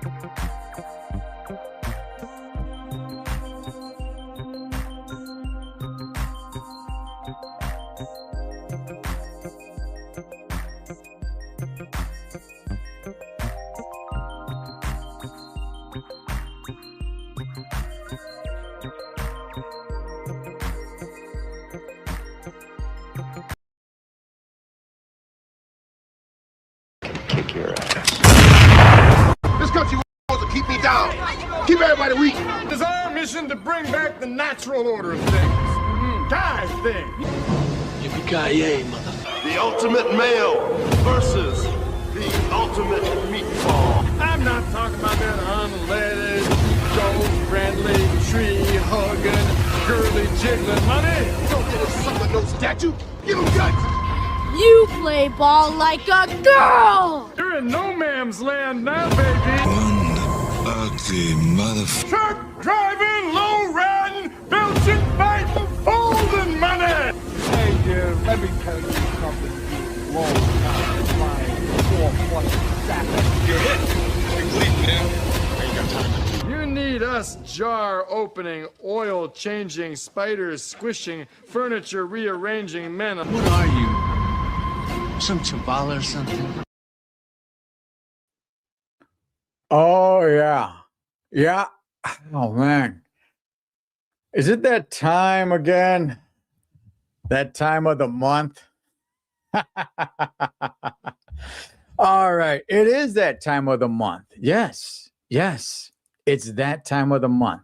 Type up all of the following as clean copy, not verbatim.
Kick your ass. This country wants to keep me down. Keep everybody weak. It's our mission to bring back the natural order of things. Guys thing. Yippee-ki-yay, motherfucker. The ultimate male versus the ultimate meatball. I'm not talking about that unleaded, gold-friendly, tree-hugging, girly jiggling money. Don't get a sucker no statue. Give him guts. You play ball like a girl! You're in no man's land now, baby. One ugly motherfucker. Truck driving, low riding, belching, fighting, folding money. Hey, dude, let me tell you something. You long time flying 4+ sack. You're hit. You're bleeding, man. I ain't got time. You need us jar opening, oil changing, spiders squishing, furniture rearranging men. What are you? Some chavala or something? Oh, yeah. Yeah. Oh, man. Is it that time again? That time of the month? All right. It is that time of the month. Yes. Yes. It's that time of the month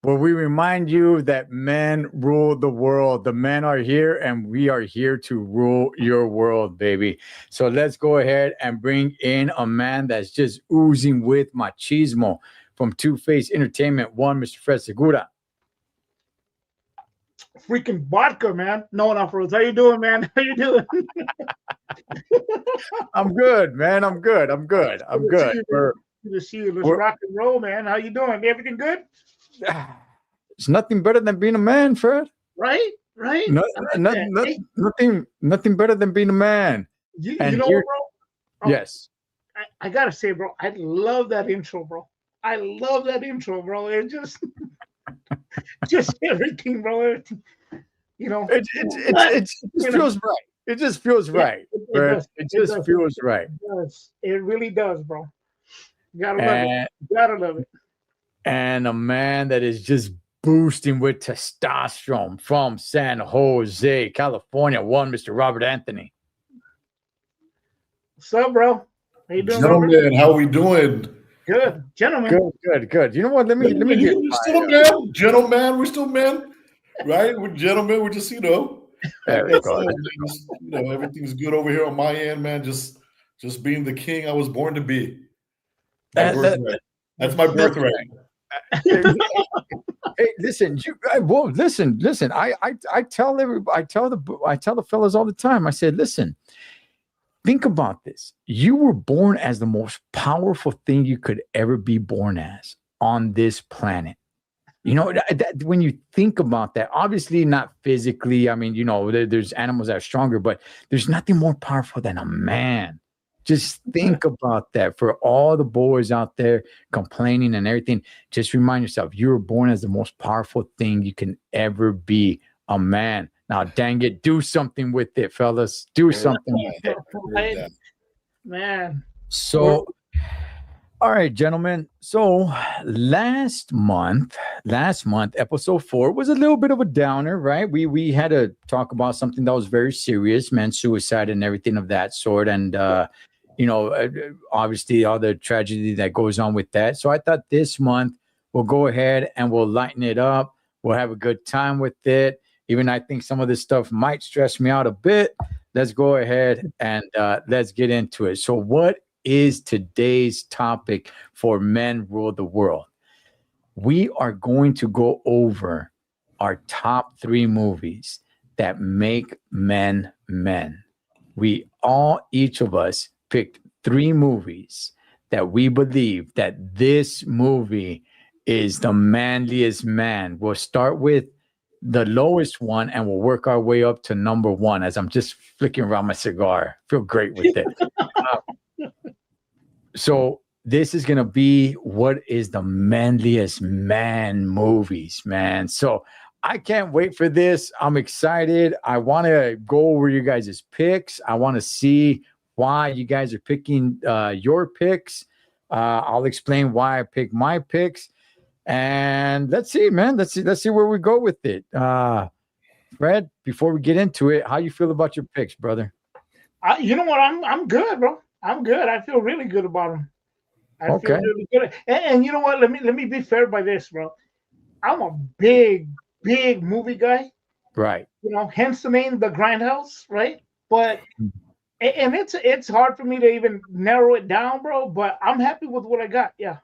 where we remind you that men rule the world. The men are here and we are here to rule your world, baby. So let's go ahead and bring in a man that's just oozing with machismo from Two-Face Entertainment. One, Mr. Fred Segura. Freaking vodka, man. No, not for us. How you doing, man? How you doing? I'm good, man. I'm good. I'm good. I'm good. Good to see you. Let's rock and roll, man. How you doing? Everything good? It's nothing better than being a man, Fred. Right? Right? Nothing better than being a man. You know what, bro? Oh, yes. I gotta say, bro, I love that intro, bro. I love that intro, bro. It just everything, bro. Everything, you know, it just feels right. It just feels right. It just feels right. It does. It really does, bro. You gotta love it. You gotta love it. And a man that is just boosting with testosterone from San Jose, California. One, Mr. Robert Anthony. What's up, bro? How you doing, gentlemen? Robert? How we doing? Good, gentlemen. Good. You know what? Let me get We're still men, gentlemen. We're still men, right? We're gentlemen. We're just there we go. Everything's good over here on my end, man. Just being the king I was born to be. That's my birthright. Hey, listen, listen. I tell everybody, I tell the fellas all the time. I said, listen, think about this. You were born as the most powerful thing you could ever be born as on this planet. You know, that when you think about that, obviously not physically. I mean, you know, there's animals that are stronger, but there's nothing more powerful than a man. Just think about that for all the boys out there complaining and everything. Just remind yourself, you were born as the most powerful thing you can ever be, a man. Now, dang it, do something with it, fellas. Do something with it. Man. So, all right, gentlemen. So last month, episode 4 was a little bit of a downer, right? We had to talk about something that was very serious, men's suicide and everything of that sort. And, you know, obviously all the tragedy that goes on with that. So I thought this month we'll go ahead and we'll lighten it up. We'll have a good time with it. Even I think some of this stuff might stress me out a bit. Let's go ahead and let's get into it. So what is today's topic for Men Rule the World? We are going to go over our top 3 movies that make men men. Each of us picked 3 movies that we believe that this movie is the manliest man. We'll start with the lowest one and we'll work our way up to number 1 as I'm just flicking around my cigar. Feel great with it. So this is gonna be what is the manliest man movies, man. So I can't wait for this. I'm excited. I want to go over you guys' picks. I want to see why you guys are picking your picks. I'll explain why I picked my picks. And let's see, man. Let's see where we go with it. Fred, before we get into it, how you feel about your picks, brother? You know what? I'm good, bro. I'm good. I feel really good about them. I feel really good. And you know what? Let me be fair by this, bro. I'm a big movie guy. Right. You know, hence the name The Grindhouse, right? But and it's hard for me to even narrow it down, bro. But I'm happy with what I got. Yeah.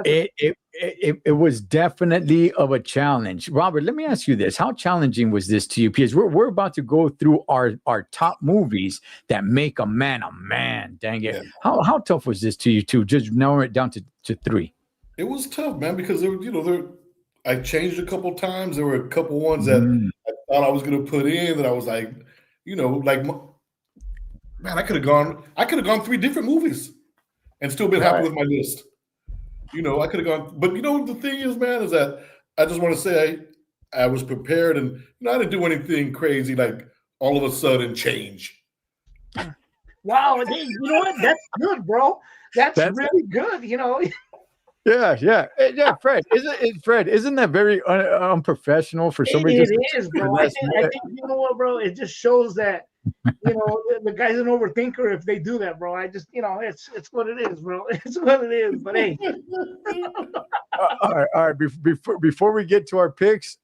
It was definitely of a challenge. Robert, let me ask you this. How challenging was this to you? Because we're about to go through our top movies that make a man a man. Dang it. Yeah. How tough was this to you to just narrow it down to 3? It was tough, man, because I changed a couple times. There were a couple ones that I thought I was going to put in that I was like, man, I could have gone 3 different movies and still been happy with my list. I could have gone, but the thing is, man, is that I just want to say I was prepared, and I didn't do anything crazy like all of a sudden change. Wow, you know what? That's good, bro. That's really good. Yeah, Fred. Isn't that very unprofessional for somebody? It is, bro. I think you know what, bro. It just shows that the guy's an overthinker if they do that, bro. I just it's what it is, bro. It's what it is. But hey, all right. Before we get to our picks,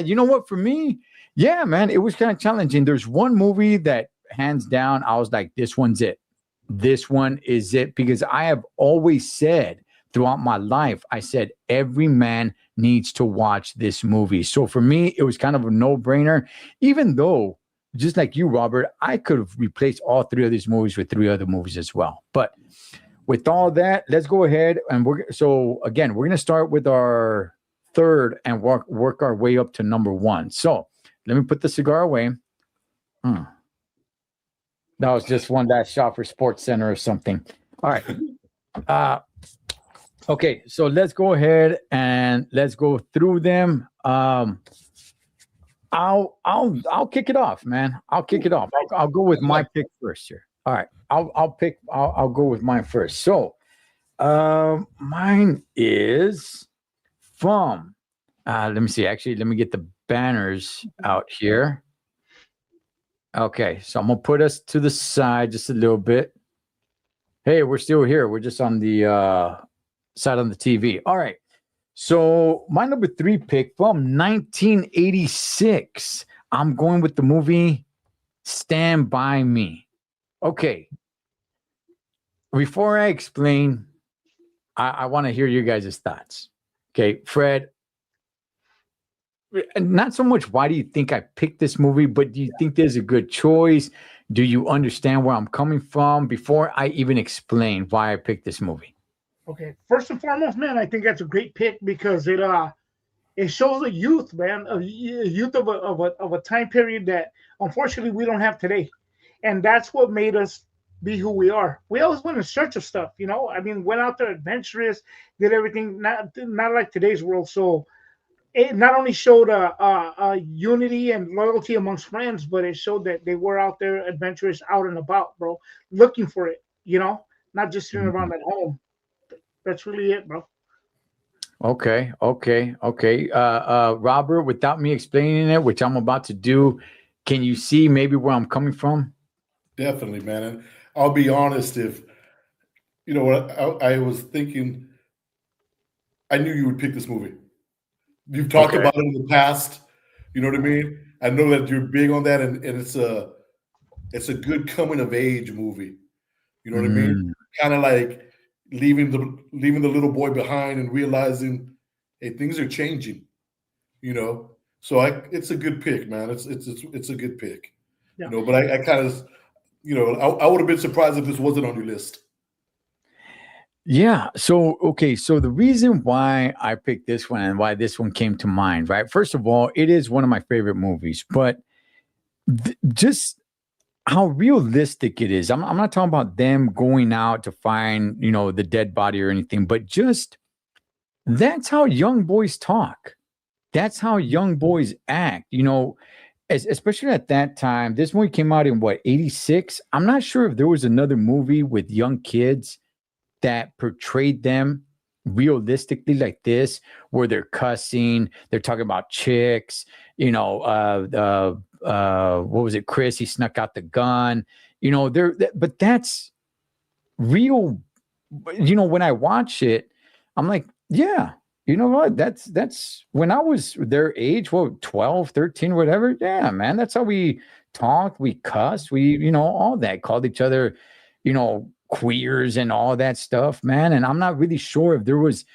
you know what? For me, yeah, man, it was kind of challenging. There's one movie that hands down, I was like, this one's it. This one is it, because I have always said throughout my life, I said every man needs to watch this movie. So for me, it was kind of a no-brainer, even though, just like you, Robert, I could have replaced all 3 of these movies with 3 other movies as well. But with all that, let's go ahead and we're going to start with our 3rd and work our way up to number 1. So let me put the cigar away. That was just one last shot for Sports Center or something. All right. Okay, so let's go ahead and let's go through them. I'll kick it off, man. I'll kick it off. I'll go with my pick first here. All right, I'll go with mine first. So, mine is from. Let me see. Actually, let me get the banners out here. Okay, so I'm gonna put us to the side just a little bit. Hey, we're still here. We're just on the side on the TV. All right. So my number 3 pick from 1986. I'm going with the movie Stand By Me. Okay. Before I explain, I want to hear you guys' thoughts. Okay, Fred. Not so much why do you think I picked this movie, but do you think there's a good choice? Do you understand where I'm coming from before I even explain why I picked this movie? Okay, first and foremost, man, I think that's a great pick because it shows a youth, man, a youth of a time period that unfortunately we don't have today, and that's what made us be who we are. We always went in search of stuff, I mean, went out there adventurous, did everything not like today's world. So it not only showed a unity and loyalty amongst friends, but it showed that they were out there adventurous, out and about, bro, looking for it, not just sitting around at home. That's really it, bro. Okay. Robert, without me explaining it, which I'm about to do, can you see maybe where I'm coming from? Definitely, man. And I'll be honest, if I was thinking, I knew you would pick this movie. You've talked about it in the past. You know what I mean? I know that you're big on that, and it's a good coming of age movie. You know what I mean? Kind of like leaving the little boy behind and realizing, hey, things are changing. So it's a good pick, man. It's a good pick. Yeah. But I kind of, I would have been surprised if this wasn't on your list. Yeah. So the reason why I picked this one and why this one came to mind, right? First of all, it is one of my favorite movies, but just how realistic it is. I'm not talking about them going out to find, the dead body or anything, but just that's how young boys talk. That's how young boys act, especially at that time. This movie came out in what, 86? I'm not sure if there was another movie with young kids that portrayed them realistically like this, where they're cussing, they're talking about chicks, what was it, Chris, he snuck out the gun, but that's real. When I watch it, I'm like, yeah, you know what, that's when I was their age, 12, 13, whatever. Yeah, man, that's how we talked, we cussed, we all that, called each other queers and all that stuff, man. And I'm not really sure if there was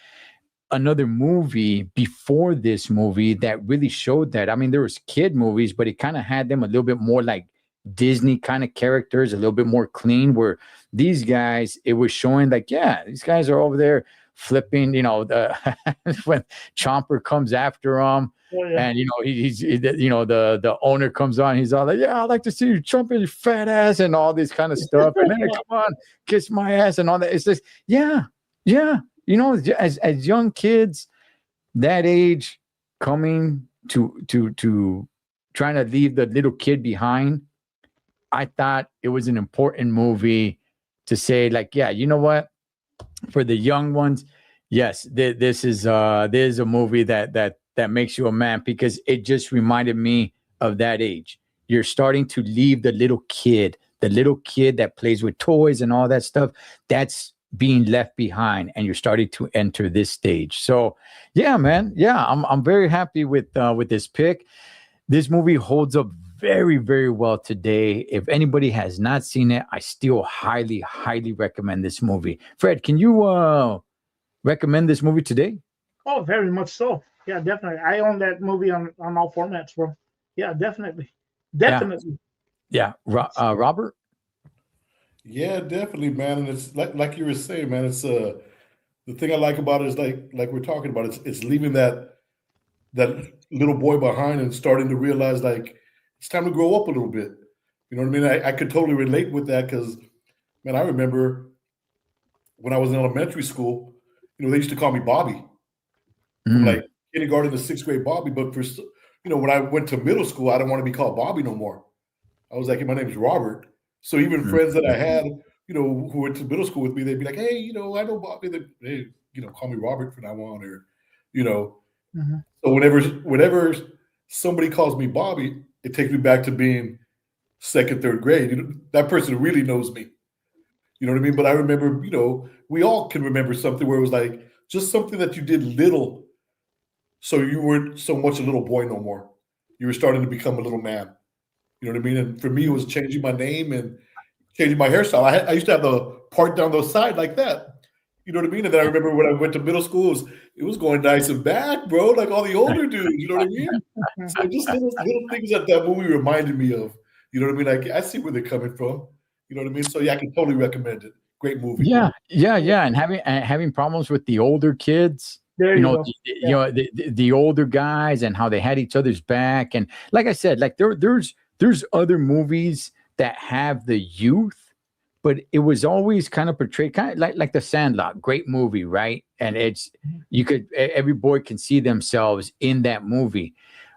another movie before this movie that really showed that. I mean, there was kid movies, but it kind of had them a little bit more like Disney kind of characters, a little bit more clean, where these guys, it was showing like, yeah, these guys are over there flipping, when Chomper comes after them. Oh, yeah. And the owner comes on, he's all like, yeah, I'd like to see you jumping your fat ass and all this kind of stuff. And then come on, kiss my ass and all that. It's just, yeah. As young kids that age, coming to trying to leave the little kid behind, I thought it was an important movie to say, like, yeah, you know what? For the young ones, yes, this is a movie that makes you a man, because it just reminded me of that age. You're starting to leave the little kid that plays with toys and all that stuff. That's being left behind, and you're starting to enter this stage. So, yeah, man, yeah, I'm very happy with this pick. This movie holds up very, very well today. If anybody has not seen it, I still highly, highly recommend this movie. Fred, can you recommend this movie today? Oh, very much so. Yeah, definitely. I own that movie on all formats, bro. Yeah, definitely. Yeah. Robert? Yeah, definitely, man. And it's like you were saying, man, it's the thing I like about it is like we're talking about, it's leaving that little boy behind and starting to realize, like, it's time to grow up a little bit. You know what I mean? I could totally relate with that, because, man, I remember when I was in elementary school, they used to call me Bobby. From like kindergarten to sixth grade, Bobby. But for when I went to middle school, I didn't want to be called Bobby no more. I was like, hey, my name is Robert. So even friends that I had, who went to middle school with me, they'd be like, hey, I know Bobby. They, call me Robert from now on, or, So whenever somebody calls me Bobby, it takes me back to being second, third grade. That person really knows me. You know what I mean? But I remember, we all can remember something where it was like just something that you did little, so you weren't so much a little boy no more. You were starting to become a little man. You know what I mean? And for me, it was changing my name and changing my hairstyle. I used to have the part down the side like that. You know what I mean? And then I remember when I went to middle school, it was going nice and back, bro, like all the older dudes. You know what I mean? So just little things that movie reminded me of. You know what I mean? Like, I see where they're coming from. You know what I mean? So yeah, I can totally recommend it. Great movie. Yeah. And having problems with the older kids. There you go. The older guys and how they had each other's back. And like I said, like there's other movies that have the youth, but it was always kind of portrayed kind of like The Sandlot, great movie, right? And every boy can see themselves in that movie,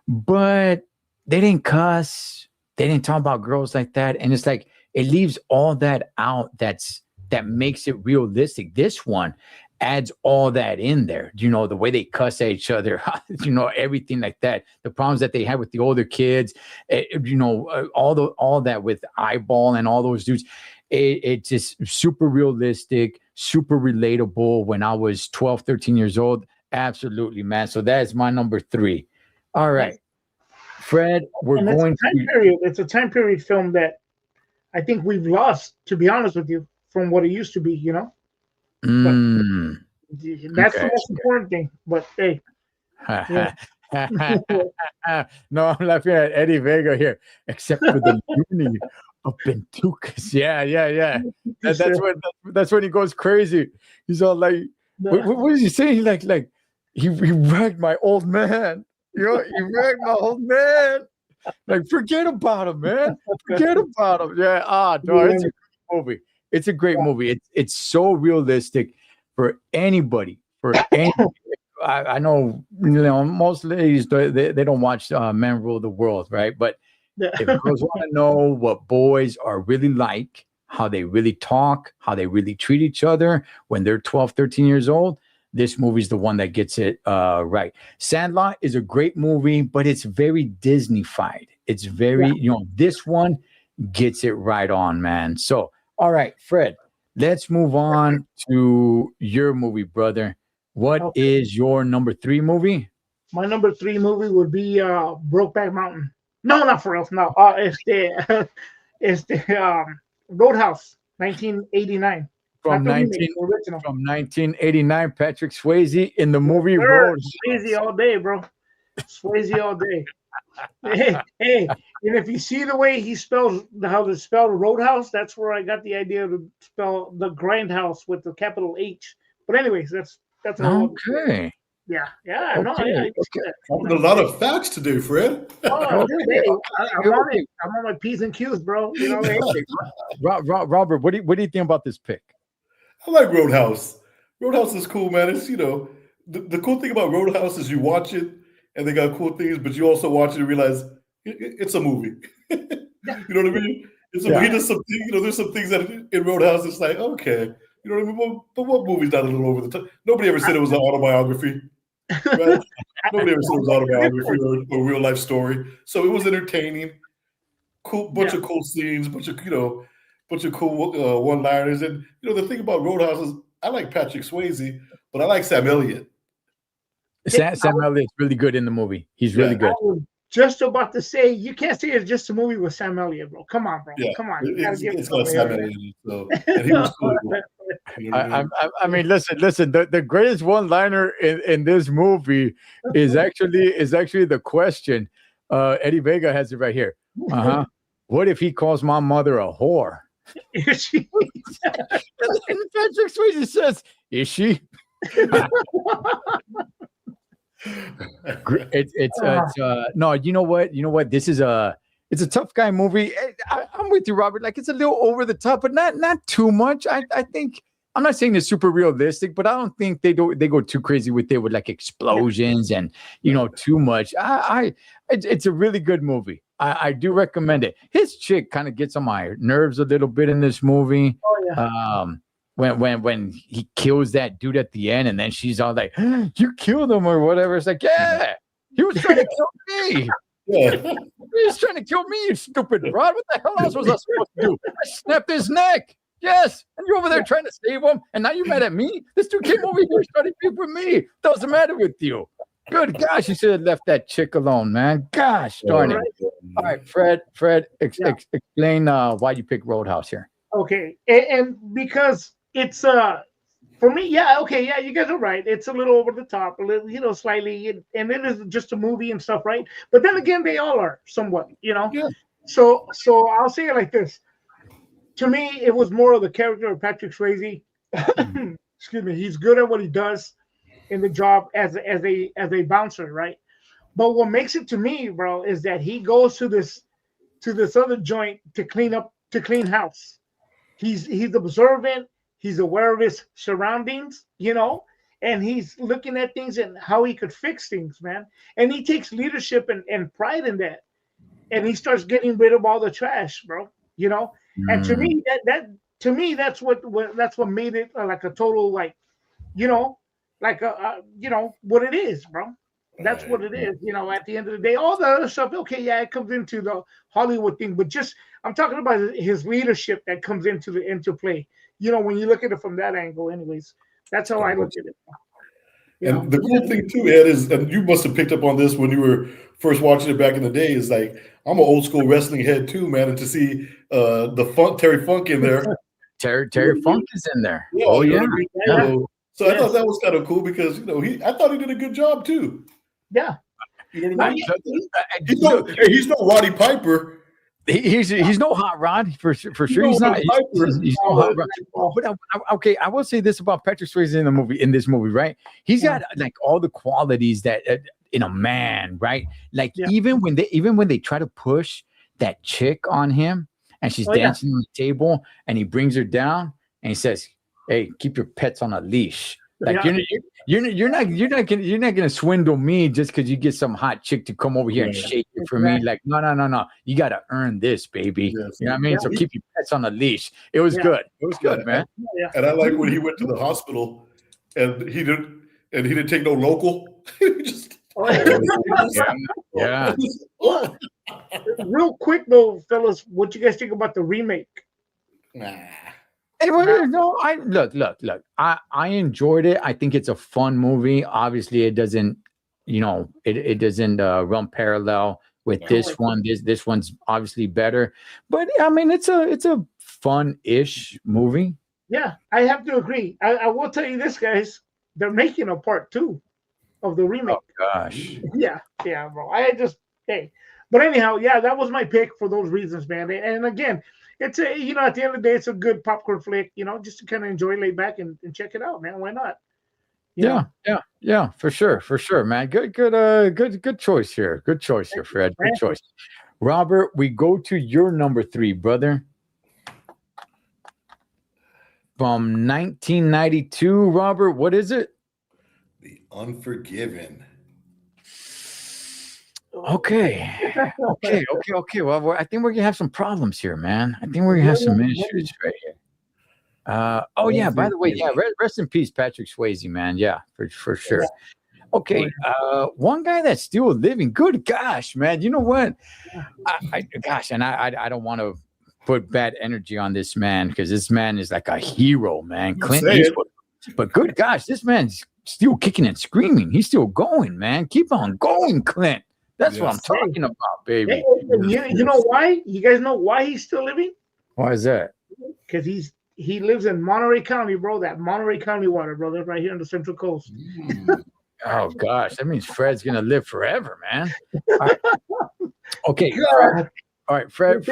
but they didn't cuss, they didn't talk about girls like that, and it's like it leaves all that out. That makes it realistic. This one adds all that in there. The way they cuss at each other, everything like that. The problems that they had with the older kids, all that with Eyeball and all those dudes. It's just super realistic, super relatable. When I was 12, 13 years old, absolutely, man. So that is my number 3. All right, Fred, It's a time period film that I think we've lost, to be honest with you, from what it used to be. That's the most important thing. But hey, yeah. No, I'm laughing at Eddie Vega here, except for the Looney of Bentucas. Yeah. That's when he goes crazy. He's all like, what is he saying? Like he ragged my old man. He ragged my old man. Like, forget about him, man. Forget about him. Yeah. No, it's a great movie. It's a great movie. It's so realistic for anybody. For anybody. I know, most ladies they don't watch Men Rule the World, right? But if girls want to know what boys are really like, how they really talk, how they really treat each other when they're 12, 13 years old, this movie's the one that gets it right. Sandlot is a great movie, but it's very Disney-fied. It's very, this one gets it right on, man. So, all right, Fred, let's move on to your movie, brother. What is your number 3 movie? My number 3 movie would be Brokeback Mountain. No, not for real. No, it's the Roadhouse, 1989. From 1989, Patrick Swayze in the movie Roadhouse. Swayze all day, bro. Swayze all day. Hey, and if you see the way he spells how to spell Roadhouse, that's where I got the idea to spell the Grindhouse with the capital H. But anyways, that's okay. Yeah. A lot of facts today, Fred. I'm on my P's and Q's, bro. You know what I mean? Robert, what do you think about this pick? I like Roadhouse. Roadhouse is cool, man. It's the cool thing about Roadhouse is you watch it and they got cool things, but you also watch it and realize it's a movie. You know what I mean? He does something. There's some things that in Roadhouse it's like, okay. You know what I mean? But what movie's not a little over the top? Nobody ever said it was an autobiography. Right? Nobody ever said it was an autobiography or a real life story. So it was entertaining. Cool bunch of cool scenes, bunch of cool one-liners. And the thing about Roadhouse is I like Patrick Swayze, but I like Sam Elliott. Sam Elliott's really good in the movie. He's really good. I was just about to say, you can't say it's just a movie with Sam Elliott, bro. Come on, bro. Yeah. Come on. It's got Sam Elliott. So, and he was cool. I mean, listen. The greatest one-liner in this movie is actually the question. Eddie Vega has it right here. What if he calls my mother a whore? Is she? And Patrick Swayze says, "Is she?" No. You know what? This is it's a tough guy movie. I'm with you, Robert. Like, it's a little over the top, but not too much. I think. I'm not saying it's super realistic, but I don't think they go too crazy with it with like explosions and too much. It's a really good movie. I do recommend it. His chick kind of gets on my nerves a little bit in this movie. Oh yeah. When he kills that dude at the end, and then she's all like, "You killed him" or whatever. It's like, yeah, he was trying to kill me. Yeah. He was trying to kill me, you stupid Rod. What the hell else was I supposed to do? I snapped his neck. Yes, and you're over there trying to save him, and now you're mad at me? This dude came over here started beef with me. What's the matter with you? Good gosh, you should have left that chick alone, man. Gosh darn it. All right, Fred, explain why you picked Roadhouse here. Okay, and because it's for me, you guys are right. It's a little over the top, a little, slightly, and it is just a movie and stuff, right? But then again, they all are somewhat, Yeah. So I'll say it like this. To me, it was more of the character of Patrick Swayze. Excuse me. He's good at what he does in the job as a bouncer, right? But what makes it to me, bro, is that he goes to this other joint to clean house. He's observant. He's aware of his surroundings, and he's looking at things and how he could fix things, man. And he takes leadership and pride in that. And he starts getting rid of all the trash, bro. And to me, that's what made it like a total what it is, bro. That's what it is. At the end of the day, all the other stuff, it comes into the Hollywood thing, but just I'm talking about his leadership that comes into play. When you look at it from that angle, anyways, that's how I look at it. And the cool thing too, Ed, is, and you must have picked up on this when you were first watching it back in the day, is like, I'm an old school wrestling head too, man, and to see Terry Funk in there. Terry Funk is in there. Yeah, oh yeah. So I thought that was kind of cool because I thought he did a good job too. Yeah. You know what I mean? He's no Roddy Piper. He's no hot rod for sure. He's not. He's no hot rod. But I will say this about Patrick Swayze in this movie, right? He's got like all the qualities that in a man, right? Like Yeah. even when they try to push that chick on him and she's Oh, yeah. dancing on the table and he brings her down and he says, "Hey, keep your pets on a leash." Like Yeah. you're not gonna swindle me just because you get some hot chick to come over here and Right. shake it for me. Like no. You gotta earn this, baby. Yes. You know what I mean? Yeah. So keep your pets on a leash. It was Yeah. good. It was good, Yeah. man. And I like when he went to the hospital and he didn't take no local. He just Yeah. Real quick though, fellas, what you guys think about the remake? Nah. Hey, well, no, I look. I enjoyed it. I think it's a fun movie. Obviously, it doesn't, it doesn't run parallel with this one. This one's obviously better, but I mean, it's a fun-ish movie. Yeah, I have to agree. I will tell you this, guys. They're making a part 2 of the remake. Oh gosh. Yeah, bro. But anyhow, yeah, that was my pick for those reasons, man. And again, it's at the end of the day, it's a good popcorn flick, just to kind of enjoy, lay back and check it out, man. Why not? You know? Yeah, for sure, man. Good choice here. Good choice here, Fred. Good choice. Robert, we go to your number 3, brother. From 1992, Robert, what is it? The Unforgiven. Okay. Well, I think we're gonna have some problems here, man. I think we're gonna have some issues right here. Yeah. By the way, rest in peace, Patrick Swayze, man. Yeah, for sure. Okay. One guy that's still living. Good gosh, man. You know what? I don't want to put bad energy on this man because this man is like a hero, man. Clint Eastwood. But good gosh, this man's still kicking and screaming. He's still going, man. Keep on going, Clint. That's what I'm talking about, baby. You know why? You guys know why he's still living? Why is that? Because he lives in Monterey County, bro. That Monterey County water, brother, right here on the Central Coast. Oh gosh, that means Fred's gonna live forever, man. All right. Okay. God. All right, Fred.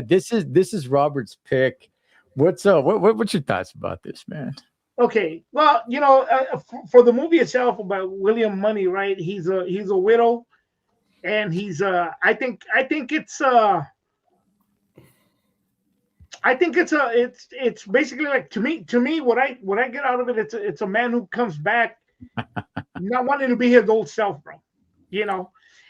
This is Robert's pick. What's what's your thoughts about this, man? Okay, well, for the movie itself about William Money, right? He's a widow, and he's I think it's basically like to me what I get out of it, it's a man who comes back not wanting to be his old self, bro.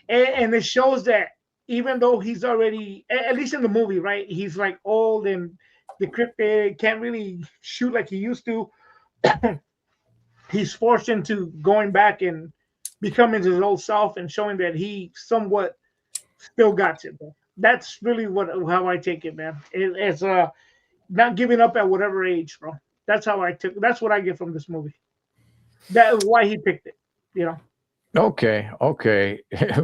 And it shows that even though he's already, at least in the movie, right, he's like old and decrepit, can't really shoot like he used to. He's forced into going back and becoming his old self and showing that he somewhat still got it. That's really how I take it, man. It's not giving up at whatever age, bro. That's what I get from this movie. That's why he picked it, Okay.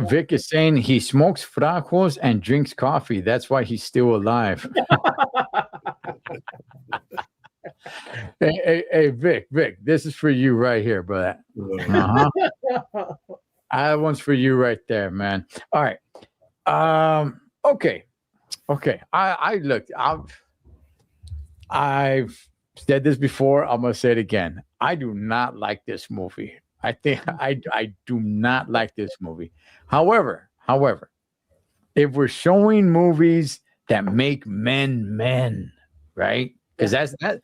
Vic is saying he smokes fracos and drinks coffee. That's why he's still alive. Hey, Vic, this is for you right here, brother. That one's for you right there, man. All right. Okay. I've said this before. I'm gonna say it again. I do not like this movie. I think I do not like this movie. However, if we're showing movies that make men, right? Because that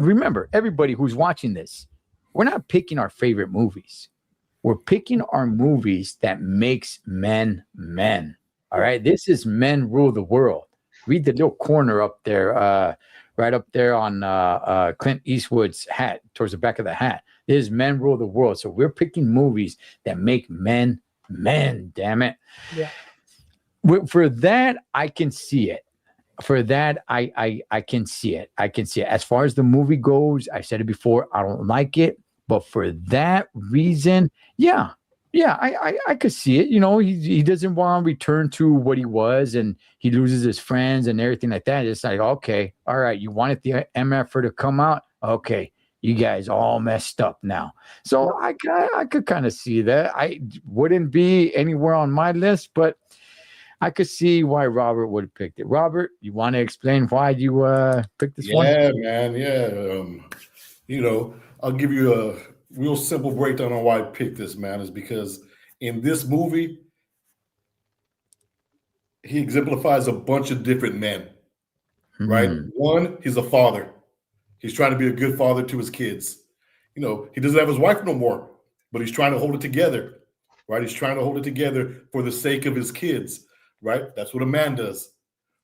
remember, everybody who's watching this, we're not picking our favorite movies. We're picking our movies that makes men. All right. This is Men Rule the World. Read the little corner up there, right up there on Clint Eastwood's hat, towards the back of the hat. This is Men Rule the World. So we're picking movies that make men. Damn it. Yeah. For that, I can see it. For that, I can see it. As far as the movie goes, I said it before, I don't like it. But for that reason, yeah, I could see it. He doesn't want to return to what he was, and he loses his friends and everything like that. It's like, okay, all right, you wanted the MFer to come out. Okay, you guys all messed up now. So I could kind of see that. I wouldn't be anywhere on my list, but I could see why Robert would have picked it. Robert, you want to explain why you picked this one? Yeah, man. Yeah. I'll give you real simple breakdown on why I picked this, man, is because in this movie, he exemplifies a bunch of different men, right? One, he's a father. He's trying to be a good father to his kids. You know, he doesn't have his wife no more, but he's trying to hold it together, right? He's trying to hold it together for the sake of his kids, right? That's what a man does,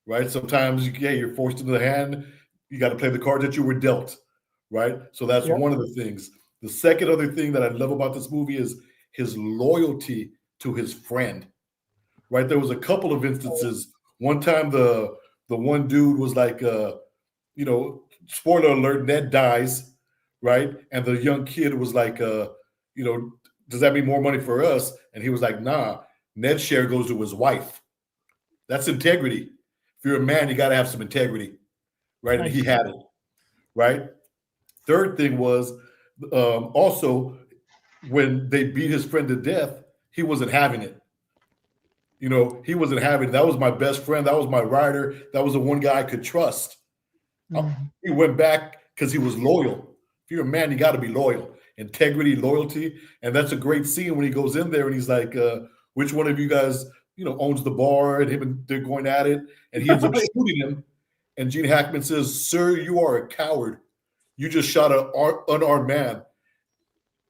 right? Sometimes, you're forced into the hand. You got to play the cards that you were dealt, right? So that's one of the things. The second other thing that I love about this movie is his loyalty to his friend, right? There was a couple of instances. One time the one dude was like, spoiler alert, Ned dies, right? And the young kid was like, does that mean more money for us? And he was like, nah, Ned's share goes to his wife. That's integrity. If you're a man, you got to have some integrity, right? And he had it, right? Third thing was also when they beat his friend to death, he wasn't having it. You know, he wasn't having it. That was my best friend. That was my rider. That was the one guy I could trust. He went back because he was loyal. If you're a man, you got to be loyal. Integrity, loyalty. And that's a great scene when he goes in there and he's like, which one of you guys, owns the bar? And they're going at it. And he ends up shooting him. And Gene Hackman says, sir, you are a coward. You just shot an unarmed man.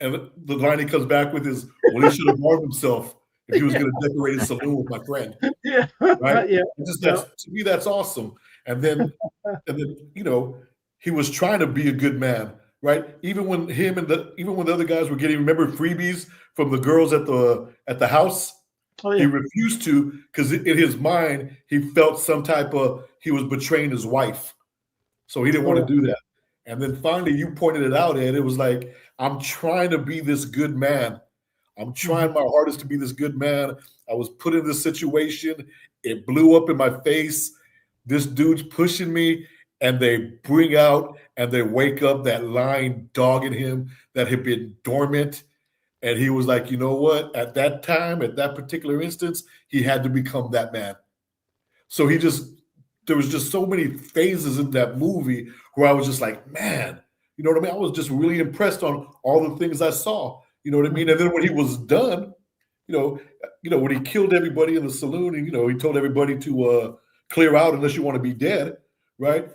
And the line he comes back with is, well, he should have armed himself if he was going to decorate his saloon with my friend. Yeah. Right? Yeah. To me, that's awesome. And then, he was trying to be a good man, right? Even when the other guys were getting, remember, freebies from the girls at the house? Oh, yeah. He refused to, because in his mind, he felt he was betraying his wife. So he didn't want to do that. And then finally, you pointed it out, Ed. It was like, I'm trying to be this good man. I'm trying my hardest to be this good man. I was put in this situation. It blew up in my face. This dude's pushing me, and they bring out and they wake up that lying dog in him that had been dormant. And he was like, you know what? At that time, at that particular instance, he had to become that man. So there was just so many phases in that movie where I was just like, man, you know what I mean? I was just really impressed on all the things I saw. You know what I mean? And then when he was done, when he killed everybody in the saloon, and he told everybody to clear out unless you want to be dead, right?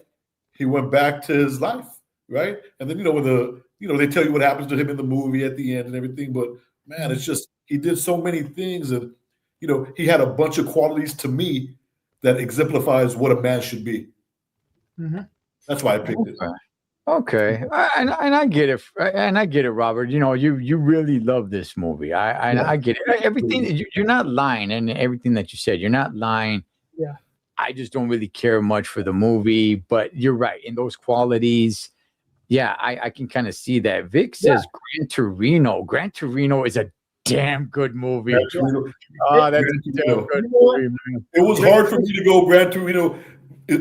He went back to his life, right? And then when they tell you what happens to him in the movie at the end and everything, but man, it's just he did so many things, and he had a bunch of qualities to me that exemplifies what a man should be. Mm-hmm. That's why I picked it. Okay, and I get it, Robert. You really love this movie. I get it. Everything you're not lying, and everything that you said, you're not lying. Yeah. I just don't really care much for the movie, but you're right in those qualities. Yeah, I can kind of see that. Vic says Gran Torino. Gran Torino is a damn good movie. That's a damn good movie, man. It was hard for me to go Gran Torino.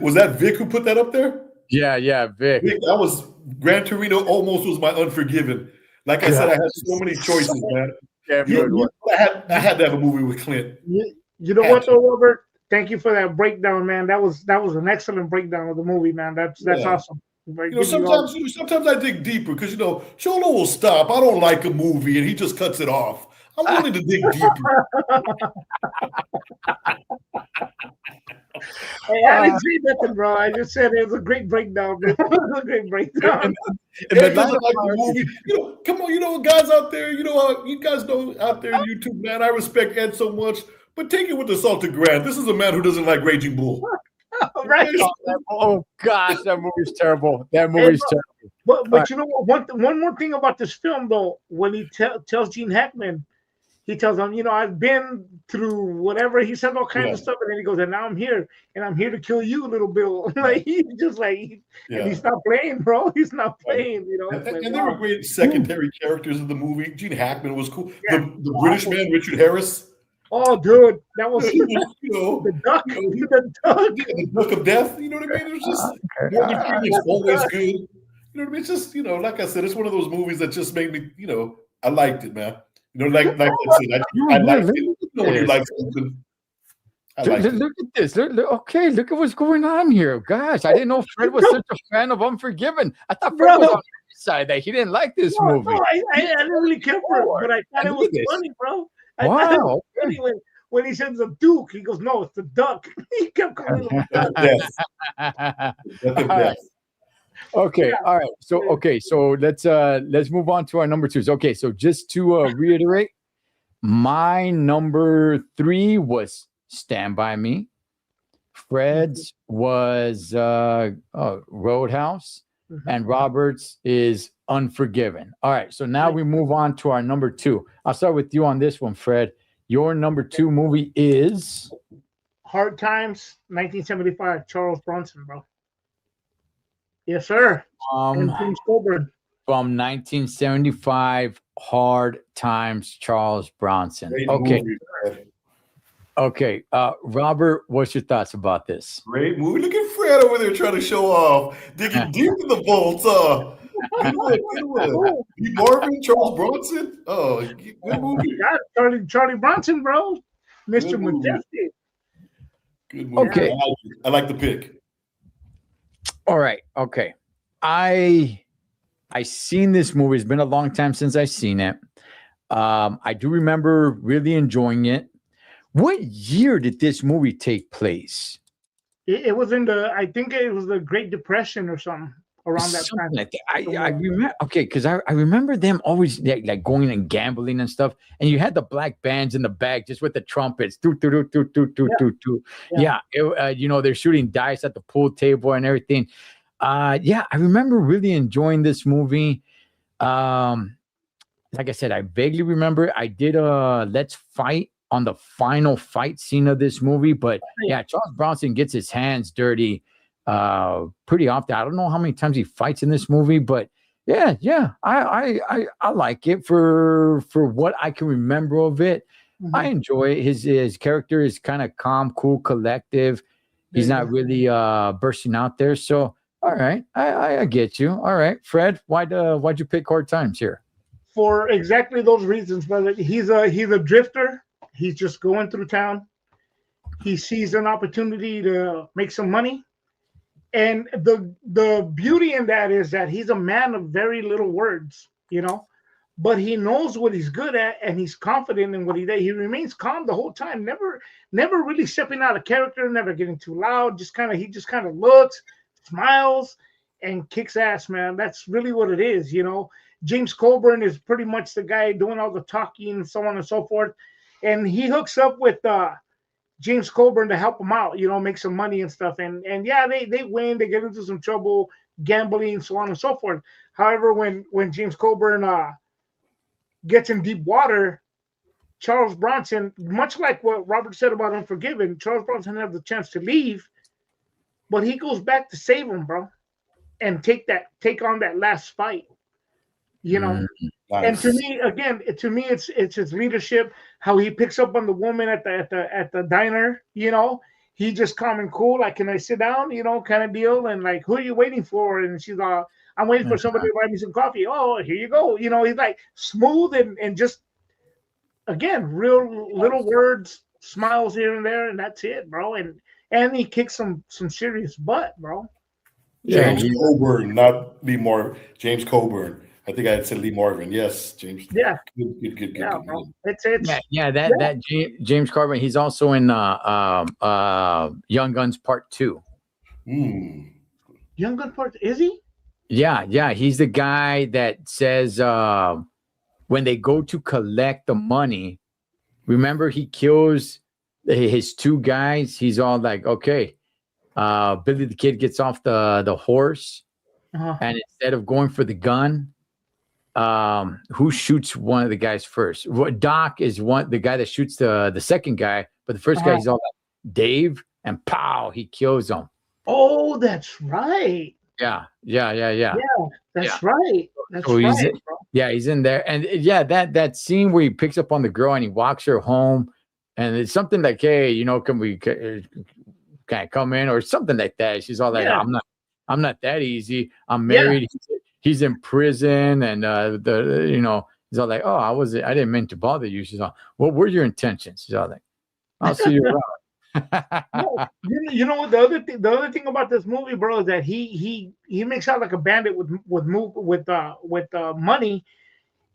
Was that Vic who put that up there? Yeah, Vic. That was Gran Torino. Almost was my Unforgiven. Like I said, I had so many choices, man. I had to have a movie with Clint. You know what, though, Robert? Thank you for that breakdown, man. That was an excellent breakdown of the movie, man. That's awesome. Sometimes I dig deeper because Cholo will stop. I don't like a movie and he just cuts it off. I'm willing to dig deeper. Hey, I didn't say nothing, bro. I just said it was a great breakdown, bro. It was a great breakdown. Ed doesn't like the movie. Come on, guys out there, you guys know out there on YouTube, man, I respect Ed so much, but take it with the salt of Grant. This is a man who doesn't like Raging Bull. Right. Oh gosh, that movie's terrible. Terrible. But you know what? One more thing about this film, though, when he tells Gene Hackman, he tells him, I've been through whatever. He said all kinds of stuff, and then he goes, and now I'm here, and I'm here to kill you, little Bill. Like he's just like, and he's not playing, bro. He's not playing, And there were great secondary characters in the movie. Gene Hackman was cool. Yeah. The British man, Richard Harris. Oh, dude, that was the duck. The duck. Yeah, the duck of death. You know what I mean? It was just Morgan Freeman's always good. You know what I mean? It's just like I said, it's one of those movies that just made me. I liked it, man. Like I said, I liked it. When you like something. Look at this. Look at what's going on here. Gosh, I didn't know Fred was such a fan of Unforgiven. I thought Fred was on side that he didn't like this No, movie. no, I didn't really care for it, but I thought it was Look at this. funny, bro. I thought it was Wow. funny when he says the Duke, he goes, no, it's the Duck. He kept calling him a Duck. Yes. That's the All right. best. Okay, all right. So let's move on to our number twos. Okay, so just to reiterate, my number 3 was Stand By Me. Fred's was Roadhouse, and Robert's is Unforgiven. All right, so now we move on to our number 2. I'll start with you on this one, Fred. Your number 2 movie is Hard Times, 1975, Charles Bronson, bro. Yes, sir. And James Coburn. from 1975, Hard Times, Charles Bronson. Great Okay, movie, Fred. okay. Robert, what's your thoughts about this? Great movie. Look at Fred over there trying to show off, digging deep in the vaults. Good one, good one. Lee Marvin, Charles Bronson. Oh, good movie. God, Charlie Bronson, bro. Mr. Good movie. Majestic. Good movie. Okay. I like the pick. All right. Okay. I seen this movie. It's been a long time since I've seen it. I do remember really enjoying it. What year did this movie take place? It was in I think it was the Great Depression or something around that Something time. like that. I remember. Okay, because I remember them always like going and gambling and stuff. And you had the black bands in the back just with the trumpets. Yeah. They're shooting dice at the pool table and everything. I remember really enjoying this movie. Like I said, I vaguely remember I did a Let's Fight on the final fight scene of this movie, but yeah, Charles Bronson gets his hands dirty pretty often. I don't know how many times he fights in this movie, but I like it for what I can remember of it. I enjoy it. His character is kind of calm, cool, collective. He's not really bursting out there. So all right, I get you. All right, Fred, why'd you pick Hard Times here? For exactly those reasons, brother. He's a drifter. He's just going through town. He sees an opportunity to make some money. And the beauty in that is that he's a man of very little words, but he knows what he's good at and he's confident in what he does. He remains calm the whole time, never really stepping out of character, never getting too loud. He just kind of looks, smiles, and kicks ass, man. That's really what it is, James Coburn is pretty much the guy doing all the talking and so on and so forth. And he hooks up with James Coburn to help him out, make some money and stuff. And yeah, they win. They get into some trouble, gambling, so on and so forth. However, when James Coburn gets in deep water, Charles Bronson, much like what Robert said about Unforgiven, Charles Bronson has the chance to leave, but he goes back to save him, bro, and take on that last fight. Nice. And to me, again, it's his leadership, how he picks up on the woman at the diner, he just calm and cool, like, can I sit down, kind of deal, and like, who are you waiting for? And she's like, I'm waiting for somebody to buy me some coffee. Oh, here you go. He's like smooth and just, again, real little words, smiles here and there, and that's it, bro. And he kicks some serious butt, bro. James Coburn, not Lee Marvin. James Coburn. I think I had said Lee Marvin. Yes, James. Yeah. Good. Yeah, bro. It's that James Coburn. He's also in Young Guns Part 2. Young Guns Part, is he? Yeah. He's the guy that says when they go to collect the money, remember he kills his 2 guys. He's all like, okay, Billy the Kid gets off the horse, and instead of going for the gun, who shoots one of the guys first? Doc is the guy that shoots the second guy, but the first guy, he's all like Dave, and pow, he kills him. Oh, that's right. Yeah. That's right. That's So right. he's in there, and that scene where he picks up on the girl and he walks her home, and it's something like, hey, can I come in, or something like that. She's all like, I'm not that easy. I'm married. He's in prison, and he's all like, oh, I didn't mean to bother you. She's all, what were your intentions? She's all like, I'll see you around. No, you know what the other thing about this movie, bro, is that he makes out like a bandit with money,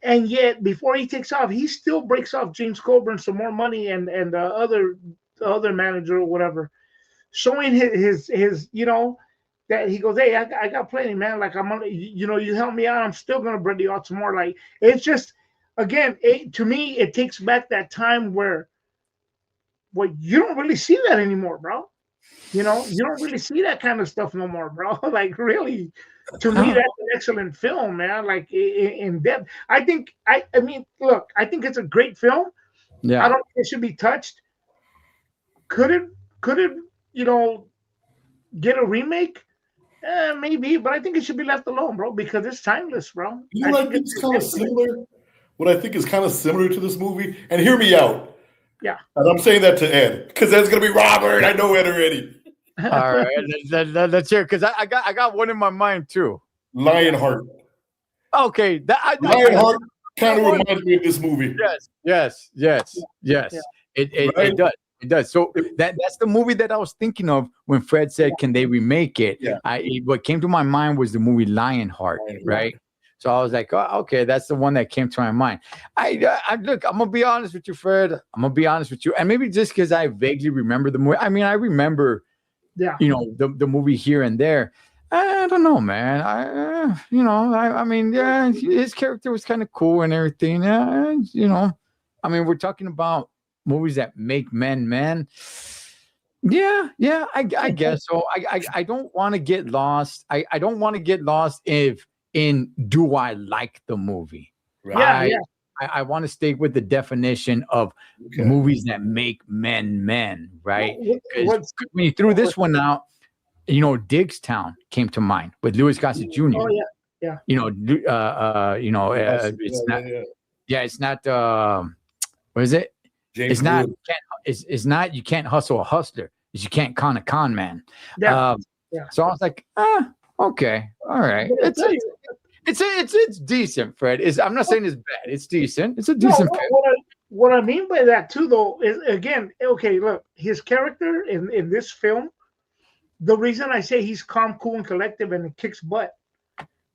and yet before he takes off, he still breaks off James Coburn some more money and the other manager or whatever, showing his that he goes, hey, I got plenty, man. Like I'm gonna, you help me out, I'm still gonna bring you out some more. Like it's just, again, to me, it takes back that time where you don't really see that anymore, bro. You don't really see that kind of stuff no more, bro. Like really, to me, that's an excellent film, man. Like in depth. I mean, look, I think it's a great film. Yeah. I don't think it should be touched. Could it, get a remake? Maybe, but I think it should be left alone, bro, because it's timeless, bro. You know, I think it's kind of similar. What I think is kind of similar to this movie, and hear me out. Yeah. And I'm saying that to Ed, because Ed's gonna be Robert. I know Ed already. All right, let's hear, because I got one in my mind too. Lionheart. Okay, Lionheart kind of reminds me of this movie. Yes. Yeah. It does. It does. So that's the movie that I was thinking of when Fred said, "Can they remake it?" Yeah. What came to my mind was the movie Lionheart, right? So I was like, oh, okay, that's the one that came to my mind. I look, I'm gonna be honest with you, Fred. I'm gonna be honest with you, and maybe just because I vaguely remember the movie. I mean, I remember, the movie here and there. I don't know, man. I mean, yeah, his character was kind of cool and everything. Yeah, I mean, we're talking about movies that make men. Yeah, I guess so. I don't want to get lost. I don't want to get lost do I like the movie? Right. Yeah. I want to stay with the definition of movies that make men, right? When you threw this one out, Diggstown came to mind with Louis Gossett Jr. Oh yeah. It's not. Yeah, it's not. What is it? James it's not. Wood. It's not. You can't hustle a hustler. Is you can't con a con man. Yeah. So I was like, okay, all right. It's decent, Fred. I'm not saying it's bad. It's decent. It's a decent film. What I mean by that too, though, is again, okay, look, his character in this film. The reason I say he's calm, cool, and collective, and it kicks butt,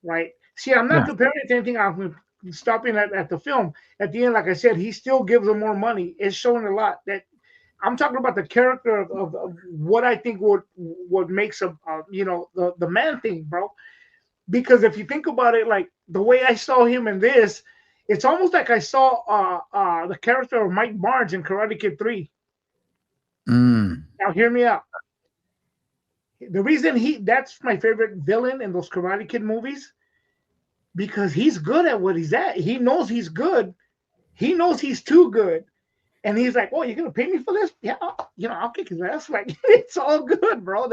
right? See, I'm not comparing it to anything. I'm stopping at the film. At the end, like I said, he still gives them more money. It's showing a lot. That I'm talking about the character of what I think what makes the man thing, bro. Because if you think about it, like the way I saw him in this, it's almost like I saw the character of Mike Barnes in Karate Kid 3. Now hear me out. The reason that's my favorite villain in those Karate Kid movies, because he's good at what he's at. He knows he's good. He knows he's too good. And he's like, oh, you're going to pay me for this? Yeah, I'll kick his ass. Like, it's all good, bro.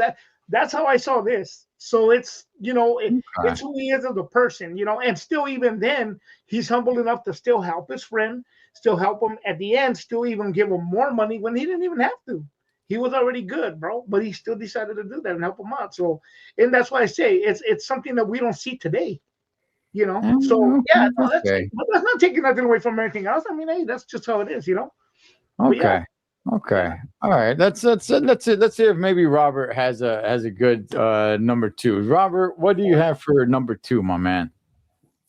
That's how I saw this. So it's, it's who he is as a person, and still even then, he's humble enough to still help his friend, still help him at the end, still even give him more money when he didn't even have to. He was already good, bro, but he still decided to do that and help him out. So, and that's why I say it's something that we don't see today, So yeah, no, but that's not taking nothing away from anything else. I mean, hey, that's just how it is, Okay. Okay. All right. Let's see if maybe Robert has a good number 2. Robert, what do you have for number 2, my man?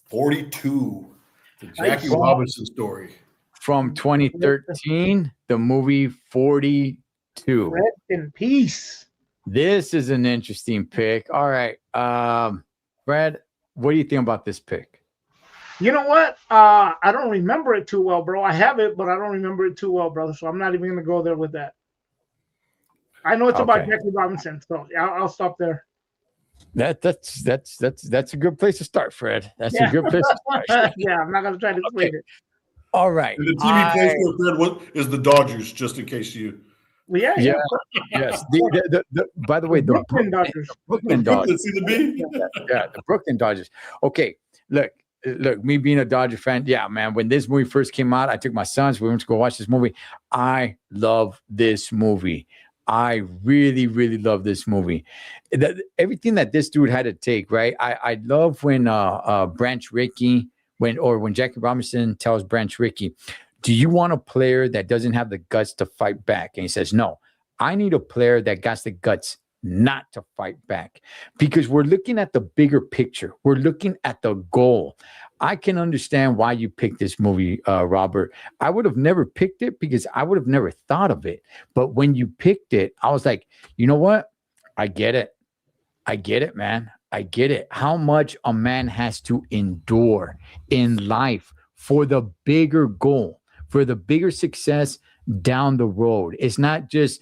42. The Jackie Robinson story. From 2013, the movie 42. Rest in peace. This is an interesting pick. All right. Brad, what do you think about this pick? You know what? I don't remember it too well, bro. I have it, but I don't remember it too well, brother. So I'm not even going to go there with that. I know it's about Jackie Robinson, so I'll stop there. That's a good place to start, Fred. That's a good place to start. Yeah, I'm not going to try to explain it. All right. And the TV place for Fred what is the Dodgers, just in case you. Well, yeah. Yes. By the way, the Brooklyn Dodgers. Brooklyn Dodgers. See the B? Yeah, the Brooklyn Dodgers. Okay, look, me being a Dodger fan, yeah, man, when this movie first came out, I took my sons, we went to go watch this movie. I love this movie. I really, really love this movie. Everything that this dude had to take, right? I love when Branch Rickey, when Jackie Robinson tells Branch Rickey, do you want a player that doesn't have the guts to fight back? And he says, no, I need a player that got the guts not to fight back, because we're looking at the bigger picture. We're looking at the goal. I can understand why you picked this movie, Robert. I would have never picked it because I would have never thought of it. But when you picked it, I was like, you know what? I get it. I get it, man. I get it. How much a man has to endure in life for the bigger goal, for the bigger success down the road. It's not just,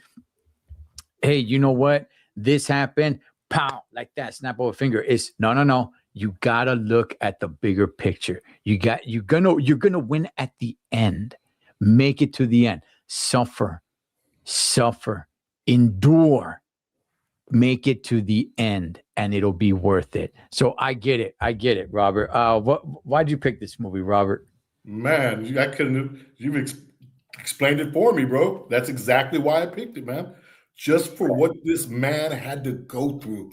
hey, you know what? This happened, pow, like that, snap of a finger. It's no. You gotta look at the bigger picture. You're gonna win at the end. Make it to the end. Suffer, endure. Make it to the end, and it'll be worth it. So I get it, Robert. Why'd you pick this movie, Robert? Man, you've explained it for me, bro. That's exactly why I picked it, man. Just for what this man had to go through,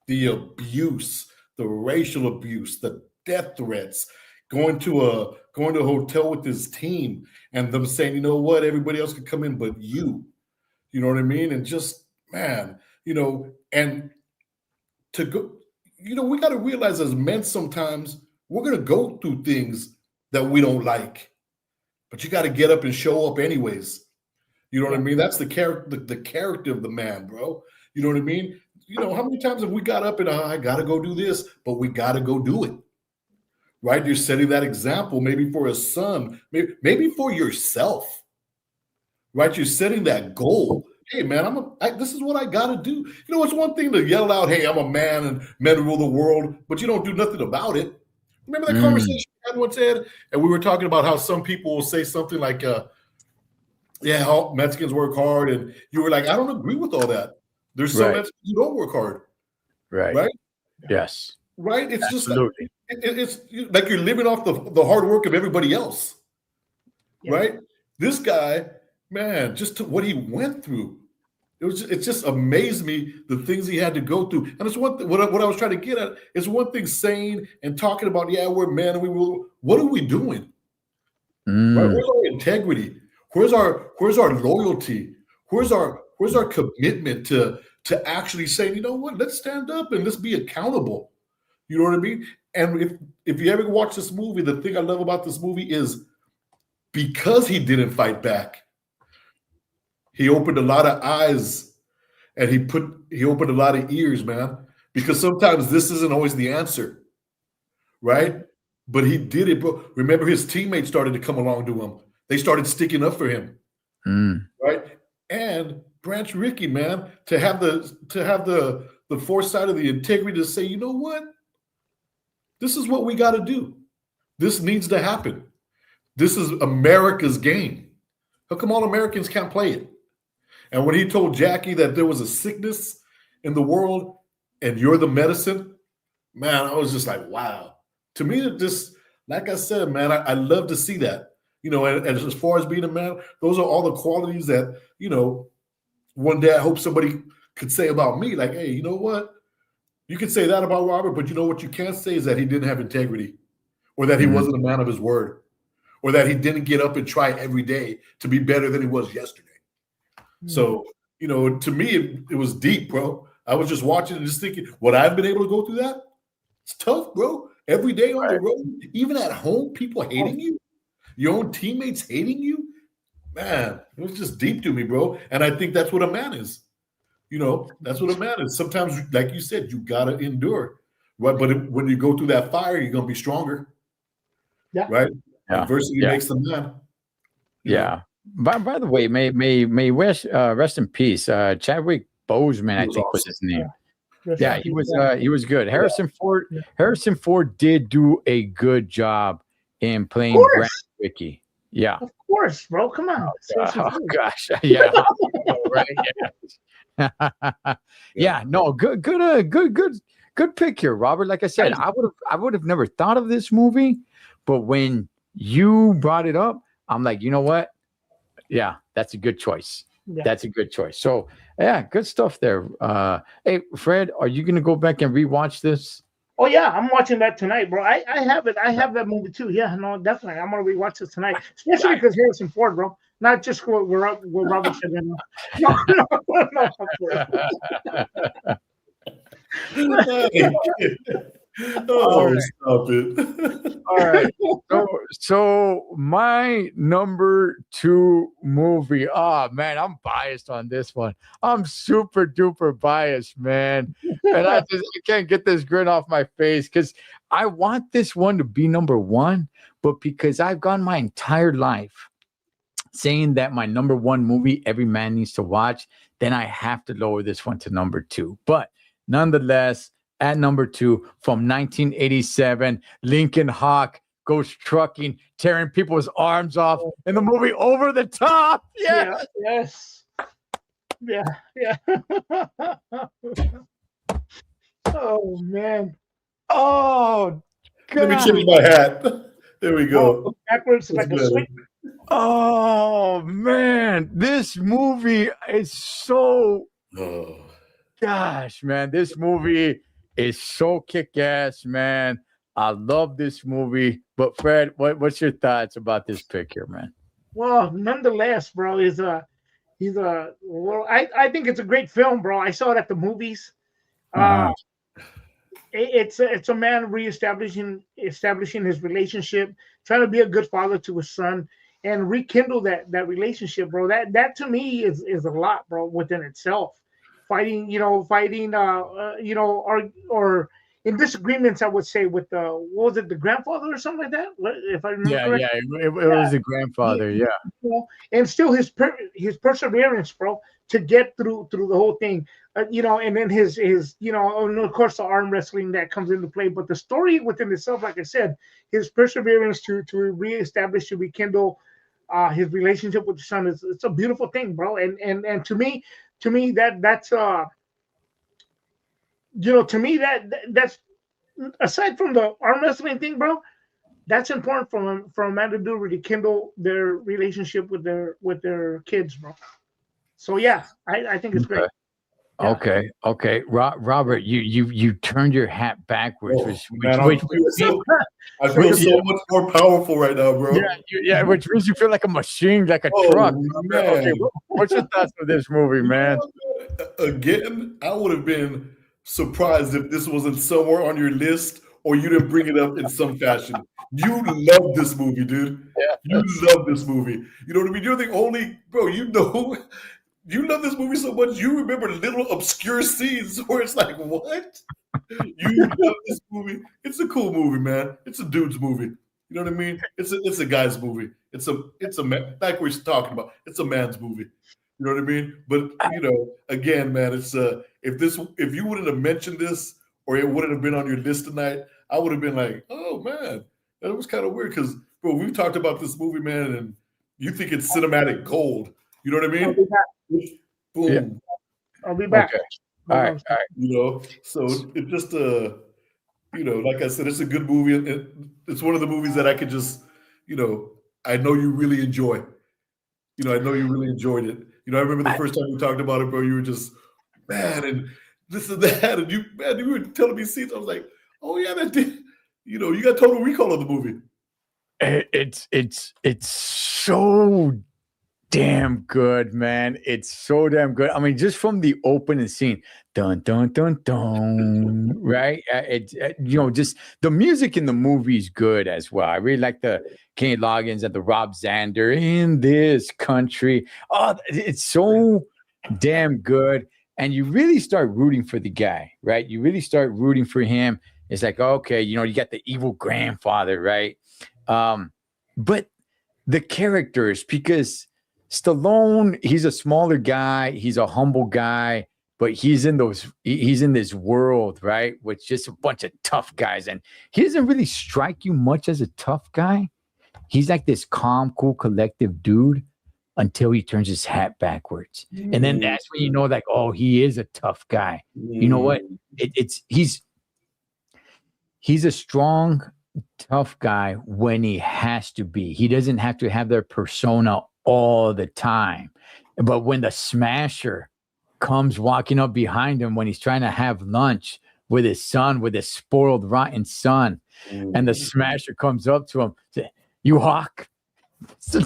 the abuse, the racial abuse, the death threats, going to a hotel with his team, and them saying, you know what, everybody else could come in but you. You know what I mean? And just, man, and to go, we got to realize as men sometimes we're going to go through things that we don't like, but you got to get up and show up anyways. You know what I mean? That's the character of the man, bro. You know what I mean? How many times have we got up and I got to go do this, but we got to go do it, right? You're setting that example maybe for a son, maybe for yourself, right? You're setting that goal. Hey, man, this is what I got to do. It's one thing to yell out, hey, I'm a man and men rule the world, but you don't do nothing about it. Remember that conversation we had once, Ed? And we were talking about how some people will say something like, yeah, all Mexicans work hard. And you were like, I don't agree with all that. There's some Mexicans who don't work hard. Right? Yes. Right? It's Absolutely. It's like you're living off the hard work of everybody else. Yeah. Right? This guy, man, just what he went through. It just amazed me, the things he had to go through. And it's what I was trying to get at. It's one thing saying and talking about, yeah, we're men and we will. What are we doing? Right? Where's our integrity? Where's our loyalty? Where's our commitment to actually saying, you know what, let's stand up and let's be accountable. You know what I mean? And if you ever watch this movie, the thing I love about this movie is because he didn't fight back, he opened a lot of eyes and he opened a lot of ears, man. Because sometimes this isn't always the answer, right? But he did it, bro. Remember, his teammates started to come along to him. They started sticking up for him, right? And Branch Rickey, man, to have the foresight of the integrity to say, you know what? This is what we got to do. This needs to happen. This is America's game. How come all Americans can't play it? And when he told Jackie that there was a sickness in the world and you're the medicine, man, I was just like, wow. To me, it just, like I said, man, I love to see that. And as far as being a man, those are all the qualities that, one day I hope somebody could say about me, like, hey, you know what? You can say that about Robert, but you know what you can't say is that he didn't have integrity, or that he wasn't a man of his word, or that he didn't get up and try every day to be better than he was yesterday. So, to me, it was deep, bro. I was just watching and just thinking, what I've been able to go through that? It's tough, bro. Every day on the road, even at home, people hating you. Your own teammates hating you, man, it was just deep to me, bro. And I think that's what a man is. That's what a man is. Sometimes, like you said, you got to endure. Right? But when you go through that fire, you're going to be stronger. Yeah. Right? Yeah. Adversity makes the man. Yeah. By the way, may rest in peace. Chadwick Boseman, I think was his name. Yeah, he was good. Harrison Ford did do a good job in playing Branch Rickey. Yeah. Of course, bro. Come on. Oh gosh. Yeah. Right. Yeah. Yeah. No, good pick here, Robert. Like I said, I would have never thought of this movie, but when you brought it up, I'm like, you know what? Yeah, that's a good choice. Yeah. That's a good choice. So yeah, good stuff there. Hey, Fred, are you gonna go back and rewatch this? Oh yeah, I'm watching that tonight, bro. I have it. I have that movie too. Yeah, no, definitely. I'm gonna rewatch it tonight, especially because Harrison Ford, bro. not just what Robert said. No, Oh, stop it. All right. So my number 2 movie. Oh man, I'm biased on this one. I'm super duper biased, man. And I can't get this grin off my face because I want this one to be number 1, but because I've gone my entire life saying that my number 1 movie every man needs to watch, then I have to lower this one to number 2. But nonetheless, at number 2 from 1987, Lincoln Hawk goes trucking, tearing people's arms off in the movie Over the Top. Yes. Yeah. Oh man. Oh God. Let me change my hat. There we go. Backwards like a swing. Oh man, this movie is so. Oh. Gosh, man, this movie is so kick-ass, man. I love this movie. But Fred, what's your thoughts about this pick here, man? Well, nonetheless, bro, I think it's a great film, bro. I saw it at the movies. It's a man establishing his relationship, trying to be a good father to his son, and rekindle that relationship, bro. That to me is a lot, bro, within itself. Fighting, or in disagreements, I would say with what was it, the grandfather or something like that? If I remember correctly. It was the grandfather, yeah. And still his perseverance, bro, to get through the whole thing, and then his and of course the arm wrestling that comes into play, but the story within itself, like I said, his perseverance to reestablish, to rekindle his relationship with the son it's a beautiful thing, bro. And to me that's that's aside from the arm wrestling thing, bro, that's important for a man to do, rekindle their relationship with their kids, bro. So yeah, I think it's great. Yeah. Okay. Robert, you turned your hat backwards, I feel so much more powerful right now, bro. Yeah, which means you feel like a machine, like a truck. Man. Okay, what's your thoughts on this movie, man? Again, I would have been surprised if this wasn't somewhere on your list or you didn't bring it up in some fashion. You love this movie, dude. Yeah. You love this movie. You know what I mean? You're the only, bro, you love this movie so much, you remember little obscure scenes where it's like, what? You love this movie. It's a cool movie, man. It's a dude's movie. You know what I mean? It's a guy's movie. It's a man, like we're talking about. It's a man's movie. You know what I mean? But again, man, it's if you wouldn't have mentioned this or it wouldn't have been on your list tonight, I would have been like, oh man, that was kind of weird because, bro, we've talked about this movie, man, and you think it's cinematic gold. You know what I mean? Boom. Yeah. I'll be back. Okay. All right. So it just like I said, it's a good movie. It's one of the movies that I could just, I know you really enjoy. I know you really enjoyed it. I remember the first time we talked about it, bro, you were just, man, and this and that, and you were telling me scenes. I was like, oh yeah, that did. You got Total Recall of the movie. It's so damn good, man. It's so damn good. I mean, just from the opening scene, dun dun dun dun, right? Just the music in the movie is good as well. I really like the Kenny Loggins and the Rob Zander in this country. Oh, it's so damn good. And you really start rooting for the guy, right? You really start rooting for him. It's like, okay, you got the evil grandfather, right? But the characters, because Stallone, he's a smaller guy, he's a humble guy, but he's in this world, right, with just a bunch of tough guys, and he doesn't really strike you much as a tough guy. He's like this calm, cool, collective dude until he turns his hat backwards, and then that's when you know, like, oh, he is a tough guy. You know what? He's a strong, tough guy when he has to be. He doesn't have to have their persona all the time. But when the smasher comes walking up behind him when he's trying to have lunch with his son, with his spoiled, rotten son, and the smasher comes up to him, say, "You Hawk?"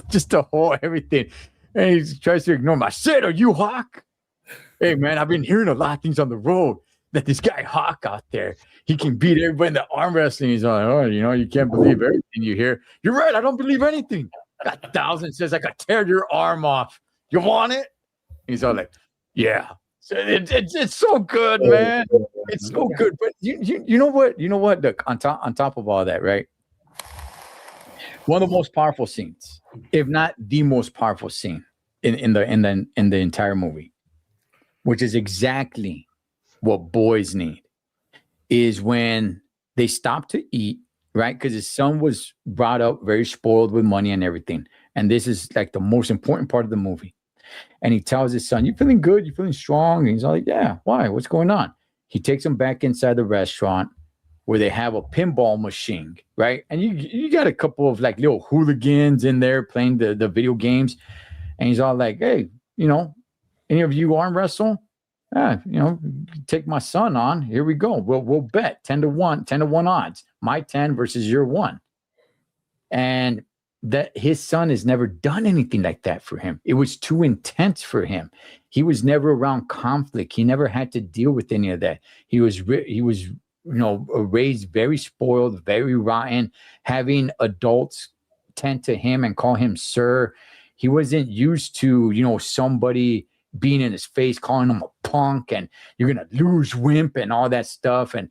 just the whole everything. And he tries to ignore him. I said, "Are you Hawk?" Hey, man, I've been hearing a lot of things on the road that this guy Hawk out there, he can beat everybody in the arm wrestling. He's like, "Oh, you can't believe everything you hear." You're right. I don't believe anything. Got 1,000 says I could tear your arm off. You want it? He's all like, "Yeah." So it's so good, man. It's so good. But you know what? You know what? Look, on top of all that, right? One of the most powerful scenes, if not the most powerful scene in the entire movie, which is exactly what boys need, is when they stop to eat, right? Because his son was brought up very spoiled with money and everything. And this is like the most important part of the movie. And he tells his son, "You feeling good? You feeling strong?" And he's all like, "Yeah, why? What's going on?" He takes him back inside the restaurant where they have a pinball machine, right? And you got a couple of like little hooligans in there playing the video games. And he's all like, "Hey, any of you arm wrestle? Take my son on. Here we go. We'll bet 10-1 odds. My 10 versus your 1." And that his son has never done anything like that for him. It was too intense for him. He was never around conflict. He never had to deal with any of that. He was raised very spoiled, very rotten, having adults tend to him and call him sir. He wasn't used to, somebody being in his face, calling him a punk and you're going to lose, wimp, and all that stuff. And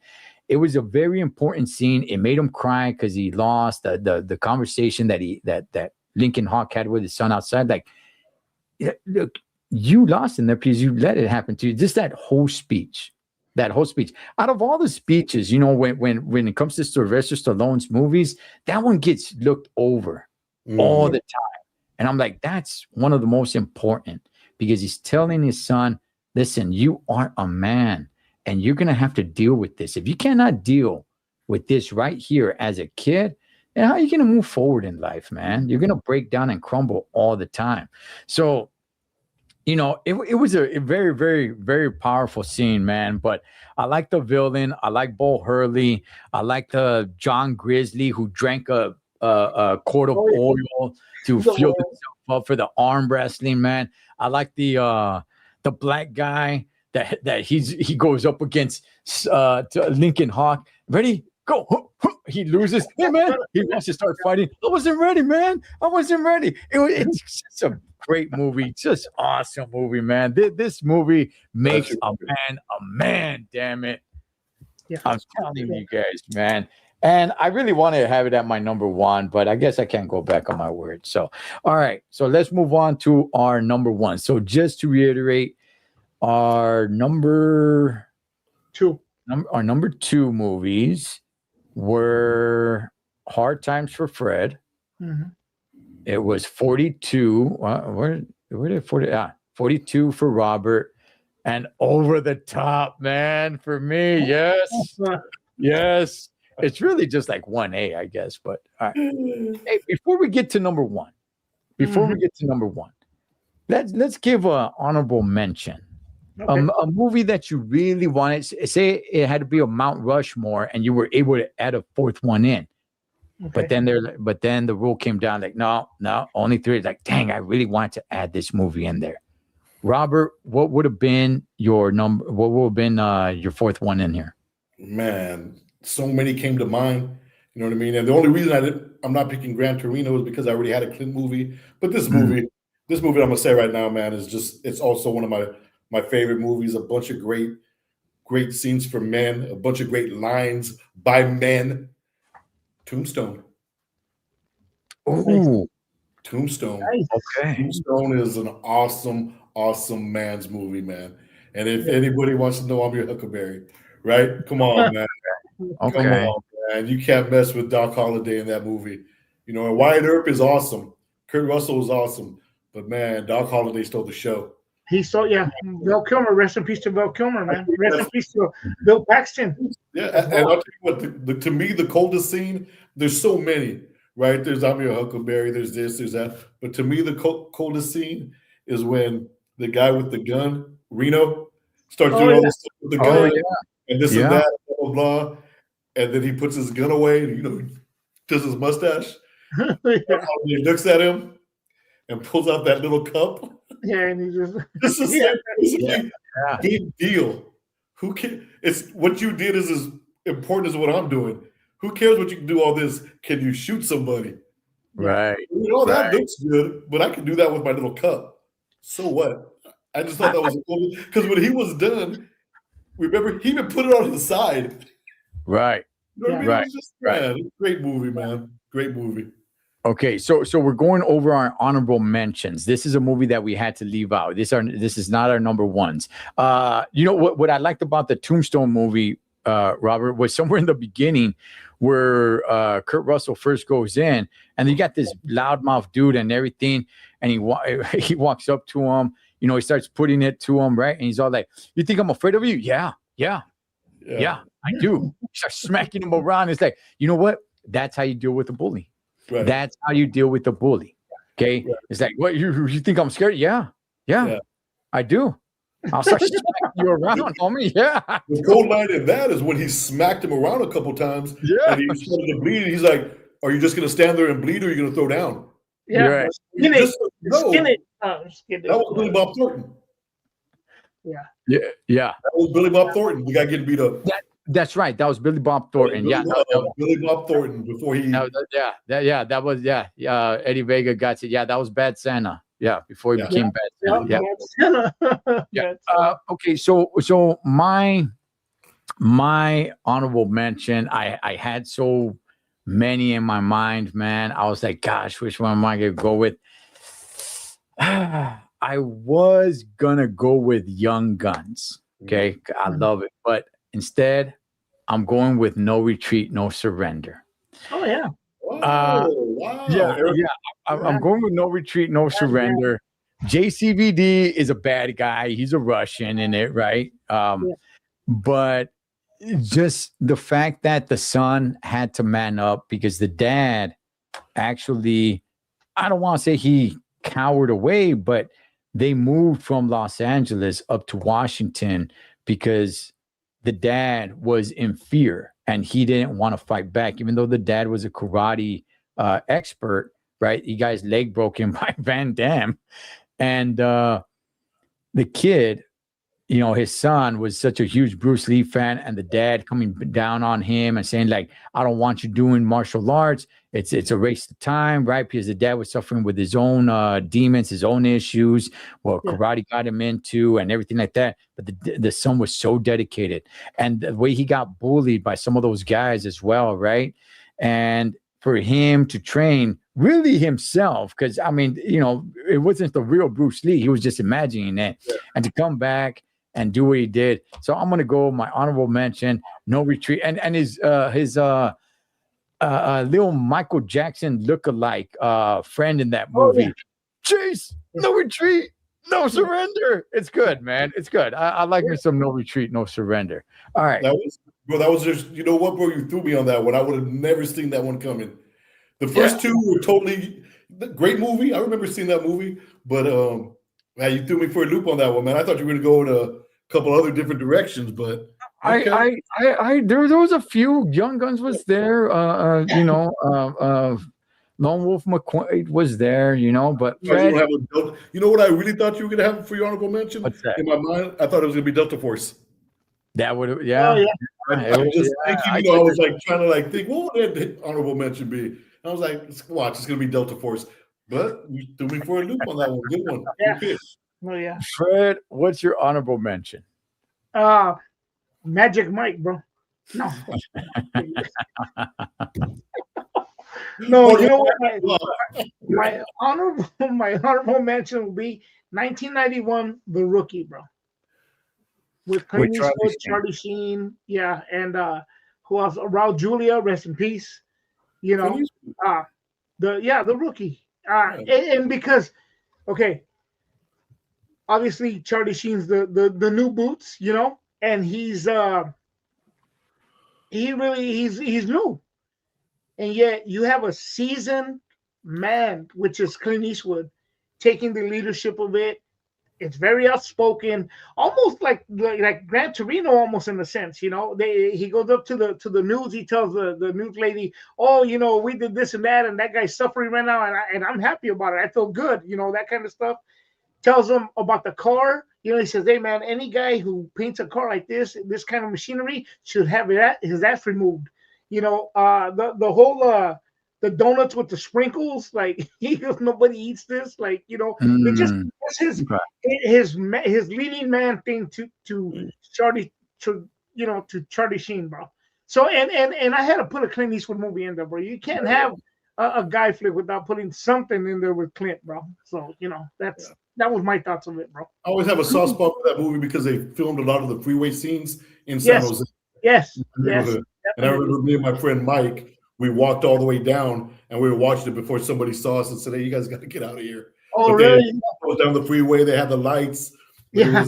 it was a very important scene. It made him cry because he lost the conversation that Lincoln Hawk had with his son outside. Like, look, you lost in there because you let it happen to you. Just that whole speech. Out of all the speeches, when it comes to Sylvester Stallone's movies, that one gets looked over all the time. And I'm like, that's one of the most important, because he's telling his son, "Listen, you are a man and you're going to have to deal with this. If you cannot deal with this right here as a kid, then how are you going to move forward in life, man? You're going to break down and crumble all the time." So, it was a very, very, very powerful scene, man. But I like the villain. I like Bull Hurley. I like the John Grizzly, who drank a quart of oil to fuel himself up for the arm wrestling, man. I like the black guy that he goes up against to Lincoln Hawk. Ready? Go. He loses. Hey, man, he wants to start fighting. I wasn't ready, man. I wasn't ready. It's just a great movie. Just awesome movie, man. This movie makes a man, damn it. Yeah. I'm telling you guys, man. And I really wanted to have it at my number 1, but I guess I can't go back on my word. So, all right. So let's move on to our number 1. So just to reiterate, our number 2 movies were Hard Times for Fred. Mm-hmm. It was 42. Where did 40? 42 for Robert, and Over the Top, man, for me. Yes. Yes. It's really just like 1A, I guess. But all right. Hey, before we get to number 1, let's give an honorable mention. Okay. A movie that you really wanted, say it had to be a Mount Rushmore and you were able to add a 4th one in. Okay. But then the rule came down like, no, only 3. It's like, dang, I really wanted to add this movie in there. Robert, what would have been your number? What would have been your 4th one in here? Man, so many came to mind. You know what I mean? And the only reason I'm not picking Gran Torino is because I already had a Clint movie. But this movie I'm gonna say right now, man, it's also one of my favorite movies. A bunch of great scenes for men, a bunch of great lines by men. Tombstone. Oh, Tombstone. Nice. Okay. Tombstone is an awesome man's movie, man. And if anybody wants to know, I'm your Huckleberry, right? Come on, man. Okay. Come on, man. You can't mess with Doc Holliday in that movie. And Wyatt Earp is awesome. Kurt Russell is awesome. But, man, Doc Holliday stole the show. He stole, yeah. Val Kilmer. Rest in peace to Val Kilmer, man. Rest in peace to Bill Paxton. Yeah, and I'll tell you what, to me, the coldest scene, there's so many, right? There's I'm your Huckleberry, there's this, there's that. But to me, the coldest scene is when the guy with the gun, Reno, starts doing all this stuff with the gun and this and that, blah, blah, blah. And then he puts his gun away and, does his mustache. Yeah. He looks at him and pulls out that little cup. Yeah, and he just This is Yeah. basically Yeah. big deal. Who can? It's what you did is as important as what I'm doing. Who cares what you can do? All this? Can you shoot somebody? Right. You know that Right. looks good, but I can do that with my little cup. So what? I just thought that was because when he was done, remember he even put it on his side. Right. You know what I mean? Right, It was just, right. man, great movie, man. Great movie. Okay, so we're going over our honorable mentions. This is a movie that we had to leave out. This is not our number ones. You know what I liked about the Tombstone movie, Robert, was somewhere in the beginning where Kurt Russell first goes in, and you got this loudmouth dude and everything, and he walks up to him. You know, he starts putting it to him, right? And he's all like, "You think I'm afraid of you? Yeah, I do." He starts smacking him around. It's like, you know what? That's how you deal with a bully. Right. That's how you deal with the bully. Okay. Right. It's like, what, you think I'm scared? Yeah. I do. I'll start smacking you around, homie. Yeah. The cold line in that is when he smacked him around a couple times and he started to bleed. He's like, "Are you just going to stand there and bleed, or are you going to throw down?" Yeah. Right. Skin it. Just so you know, Skin it. Skin that was Billy it. Bob Thornton. Yeah. That was Billy Bob Thornton. The guy getting beat up. That's right. That was Billy Bob Thornton. Billy, Yeah. Billy Bob Thornton before he. That was Eddie Vega got it. Yeah, that was Bad Santa. Yeah, before he became Bad Santa. Yeah. Okay, so my honorable mention, I had so many in my mind, man. I was like, gosh, which one am I gonna go with? I was gonna go with Young Guns. Okay, I love it, but instead, I'm going with No Retreat, No Surrender. Oh yeah. Wow. I'm going with No Retreat, No Surrender. JCVD is a bad guy. He's a Russian in it, right? But just the fact that the son had to man up because the dad actually, I don't want to say he cowered away, but they moved from Los Angeles up to Washington because the dad was in fear and he didn't want to fight back, even though the dad was a karate expert, right? He got his leg broken by Van Damme. And the kid, you know, his son was such a huge Bruce Lee fan, and the dad coming down on him and saying, like, "I don't want you doing martial arts. It's a waste of time," right? Because the dad was suffering with his own demons, his own issues, what karate got him into and everything like that. But the son was so dedicated, and the way he got bullied by some of those guys as well, right? And for him to train really himself, because I mean, you know, it wasn't the real Bruce Lee. He was just imagining it, and to come back and do what he did. So I'm gonna go my honorable mention, No Retreat, and his little Michael Jackson lookalike friend in that movie. Chase, No Retreat, No Surrender. It's good, man. It's good. I like me some No Retreat, No Surrender. All right. That was just, you know what, bro? You threw me on that one. I would have never seen that one coming. The first two were totally great movie. I remember seeing that movie, but man, you threw me for a loop on that one, man. I thought you were going to go in a couple other different directions, but okay. There was a few. Young Guns was there. Lone Wolf McQuaid was there, you know, but Fred, you know what I really thought you were going to have for your honorable mention? What's that? In my mind, I thought it was going to be Delta Force. That would have, I was thinking, you know, I was like trying to like think, what would that honorable mention be? And I was like, watch, it's going to be Delta Force. But you threw me for a loop on that one. Good one. Yeah. Good. Oh yeah. Fred, what's your honorable mention? Magic Mike, bro. No. No, you know what? My honorable mention will be 1991, The Rookie, bro. With Clint Eastwood, Charlie Sheen, yeah, and who else? Raul Julia, rest in peace. You know, the Rookie, and because, okay, obviously Charlie Sheen's the new boots, you know, and he's new, and yet you have a seasoned man, which is Clint Eastwood, taking the leadership of it, It's very outspoken, almost like Gran Torino, almost in a sense. You know, he goes up to the news. He tells the news lady, "Oh, you know, we did this and that, and that guy's suffering right now, and I'm happy about it. I feel good." You know, that kind of stuff. Tells him about the car. You know, he says, "Hey, man, any guy who paints a car like this kind of machinery should have his ass removed." You know, the whole the donuts with the sprinkles, like he goes, nobody eats this. Like, you know, it just it's his leading man thing to Charlie to Charlie Sheen, bro. So and I had to put a Clint Eastwood movie in there, bro. You can't have a guy flick without putting something in there with Clint, bro. So you know that was my thoughts of it, bro. I always have a soft spot for that movie because they filmed a lot of the freeway scenes in San Jose. Yes. And I remember me and my friend Mike, we walked all the way down and we were watching it before somebody saw us and said, "Hey, you guys got to get out of here." Oh, really? It was down the freeway. They had the lights. Yeah.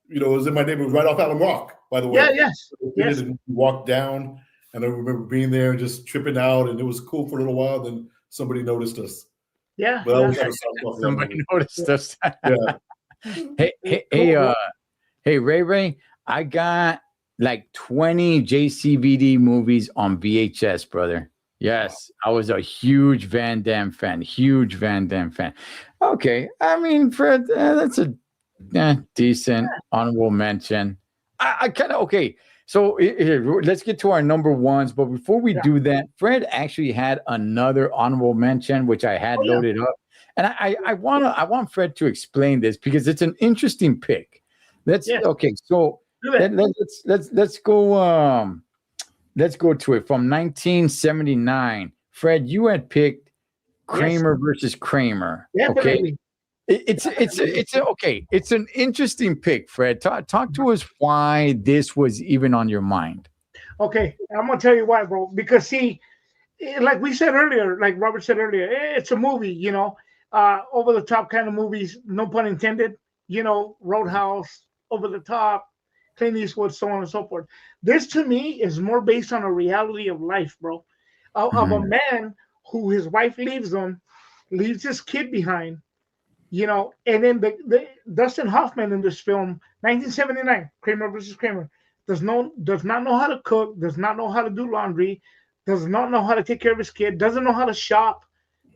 It was in my neighborhood right off Allen Rock, by the way. Yeah, yes. And we walked down, and I remember being there and just tripping out, and it was cool for a little while. Then somebody noticed us. Yeah. But I always had a soft spot for that Somebody movie. noticed us. Yeah. Hey, Ray, I got like 20 JCVD movies on VHS, brother. Yes, I was a huge Van Damme fan. Okay, I mean, Fred, that's a decent honorable mention. I kind of okay. So here, let's get to our number ones. But before we do that, Fred actually had another honorable mention, which I had loaded up, and I want Fred to explain this because it's an interesting pick. Okay. So let's go. Let's go to it from 1979. Fred, you had picked Kramer versus Kramer. Yeah, okay. It's an interesting pick, Fred. Talk to us why this was even on your mind. Okay, I'm gonna tell you why, bro. Because see, like we said earlier, like Robert said earlier, it's a movie, you know, over the top kind of movies, no pun intended. You know, Roadhouse, over the top, Clint Eastwood, so on and so forth. This to me is more based on a reality of life, bro, of a man who his wife leaves him, leaves his kid behind. You know, and then the Dustin Hoffman in this film, 1979, Kramer versus Kramer, does not know how to cook, does not know how to do laundry, does not know how to take care of his kid, doesn't know how to shop,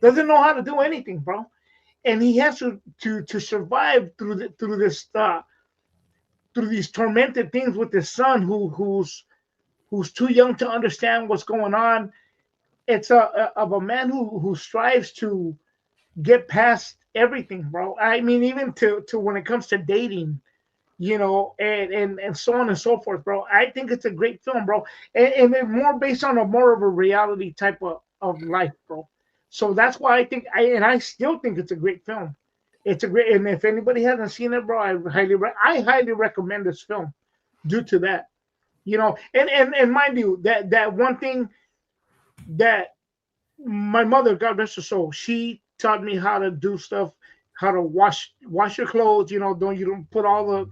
doesn't know how to do anything, bro. And he has to survive through these tormented things with his son who's too young to understand what's going on. It's of a man who strives to get past everything, bro. I mean, even to when it comes to dating, you know, and so on and so forth, bro. I think it's a great film, bro, and it's more based on more of a reality type of life, bro. So that's why I still think it's a great film. It's a great, and if anybody hasn't seen it, bro, I highly recommend this film due to that, you know, and mind you, that one thing that my mother, God rest her soul, she taught me how to do stuff, how to wash your clothes. You know, don't put all the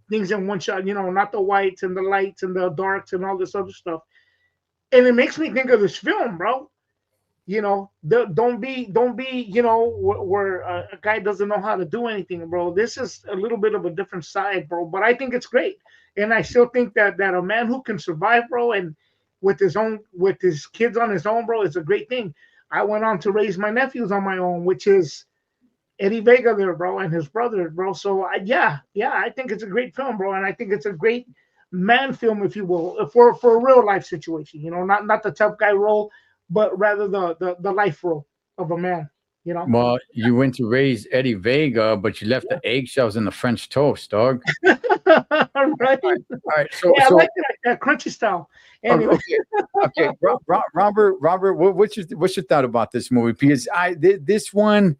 things in one shot. You know, not the whites and the lights and the darks and all this other stuff. And it makes me think of this film, bro. You know, don't be, you know, where a guy doesn't know how to do anything, bro. This is a little bit of a different side, bro. But I think it's great, and I still think that a man who can survive, bro, and with his kids on his own, bro, is a great thing. I went on to raise my nephews on my own, which is Eddie Vega there, bro, and his brother, bro. So I think it's a great film, bro, and I think it's a great man film, if you will, for a real life situation. You know, not the tough guy role, but rather the life role of a man. You know. Well, you went to raise Eddie Vega, but you left the eggshells in the French toast, dog. Right. All right. So I like that crunchy style. Anyway. Okay. Robert, what's your thought about this movie? Because this one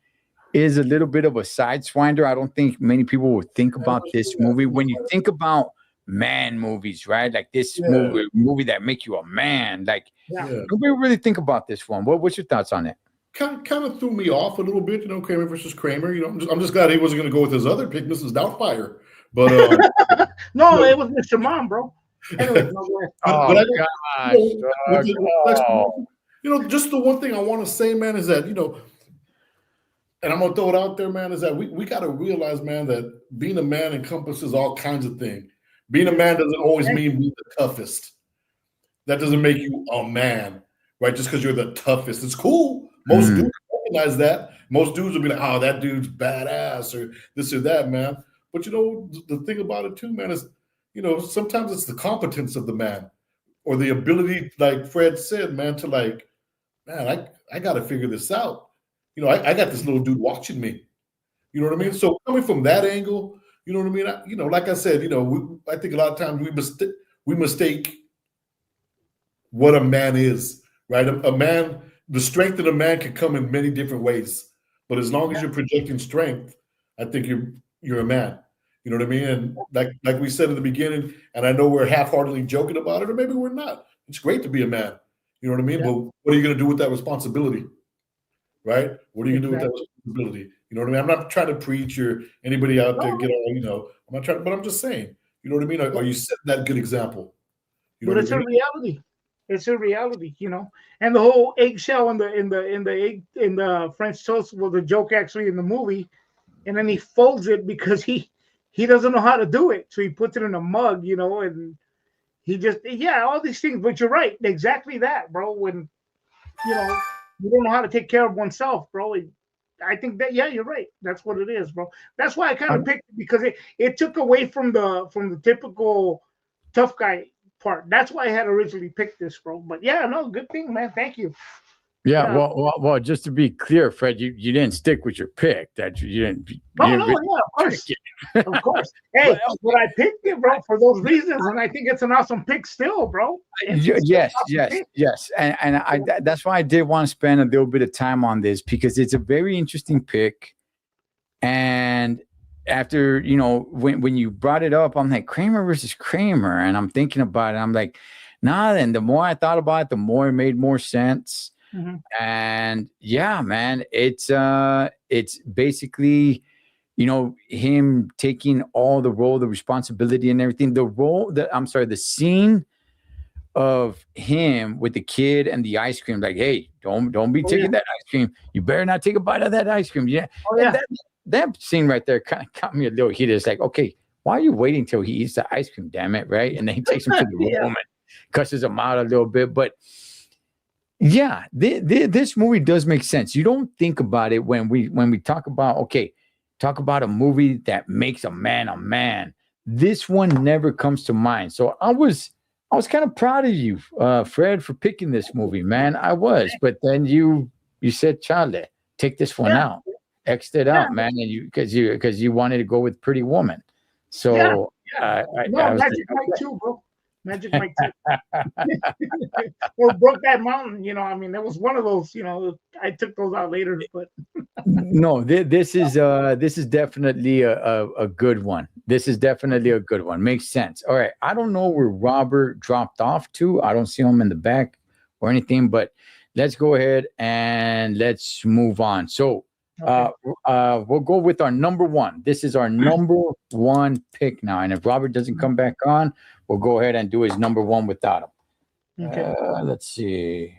is a little bit of a sideswinder. I don't think many people would think about this movie when you think about man movies, right? Like this movie that make you a man. Like nobody really think about this one. What's your thoughts on it? Kind of threw me off a little bit, you know, Kramer versus Kramer. You know, I'm just glad he wasn't going to go with his other pick, Mrs. Doubtfire. But no, it was Mr. Mom, bro. Anyway, you know, just the one thing I want to say, man, is that, you know, and I'm gonna throw it out there, man, is that we got to realize, man, that being a man encompasses all kinds of things. Being a man doesn't always mean being the toughest. That doesn't make you a man, right? Just because you're the toughest. It's cool. Most dudes recognize that. Most dudes will be like, oh, that dude's badass or this or that, man. But you know, the thing about it too, man, is, you know, sometimes it's the competence of the man or the ability, like Fred said, man, to like, man, I got to figure this out. You know, I got this little dude watching me. You know what I mean? So coming from that angle, you know what I mean? You know, like I said, you know, I think a lot of times we mistake what a man is, right? A man, the strength of a man can come in many different ways. But as long as you're projecting strength, I think you're a man. You know what I mean? And like we said in the beginning, and I know we're half-heartedly joking about it, or maybe we're not. It's great to be a man. You know what I mean? Yeah. But what are you going to do with that responsibility? Right? What are you going to do with that responsibility? You know what I mean? I'm not trying to preach or anybody out there get all, you know, I'm not trying, but I'm just saying, you know what I mean? Are you setting that good example? You know, but it's a reality. It's a reality, you know. And the whole eggshell in the French toast was a joke actually in the movie. And then he folds it because he doesn't know how to do it. So he puts it in a mug, you know, and he just, all these things. But you're right. Exactly that, bro. When, you know, you don't know how to take care of oneself, bro. I think that, you're right. That's what it is, bro. That's why I kind of picked it, because it took away from the typical tough guy part. That's why I had originally picked this, bro. But good thing, man. Thank you. Yeah, well, just to be clear, Fred, you didn't stick with your pick. That you didn't. Of course. Hey, but I picked it, bro, for those reasons, and I think it's an awesome pick, still, bro. Yes, and that's why I did want to spend a little bit of time on this, because it's a very interesting pick, and after, you know, when you brought it up, I'm like, Kramer versus Kramer, and I'm thinking about it. I'm like, nah. And the more I thought about it, the more it made more sense. Mm-hmm. And yeah, man, it's basically, you know, him taking all the role, the responsibility, and everything. The scene of him with the kid and the ice cream, like, hey, don't be taking that ice cream. You better not take a bite of that ice cream. Yeah. That scene right there kind of got me a little heated. It's like, okay, why are you waiting till he eats the ice cream? Damn it, right? And then he takes him to the room and cusses him out a little bit. But yeah, this movie does make sense. You don't think about it when we talk about a movie that makes a man a man. This one never comes to mind. So I was kind of proud of you, Fred, for picking this movie, man. I was, but then you said, Charlie, take this one out, X'd it out, man, and because you wanted to go with Pretty Woman. So Magic Mike too, bro. Magic Mike too. Or Brokeback Mountain, you know. I mean, there was one of those, you know. I took those out later, but no, this is definitely a good one. This is definitely a good one. Makes sense. All right, I don't know where Robert dropped off to. I don't see him in the back or anything, but let's go ahead and let's move on. So we'll go with our number one. This is our number one pick now, and if Robert doesn't come back on, we'll go ahead and do his number one without him. Okay. Let's see.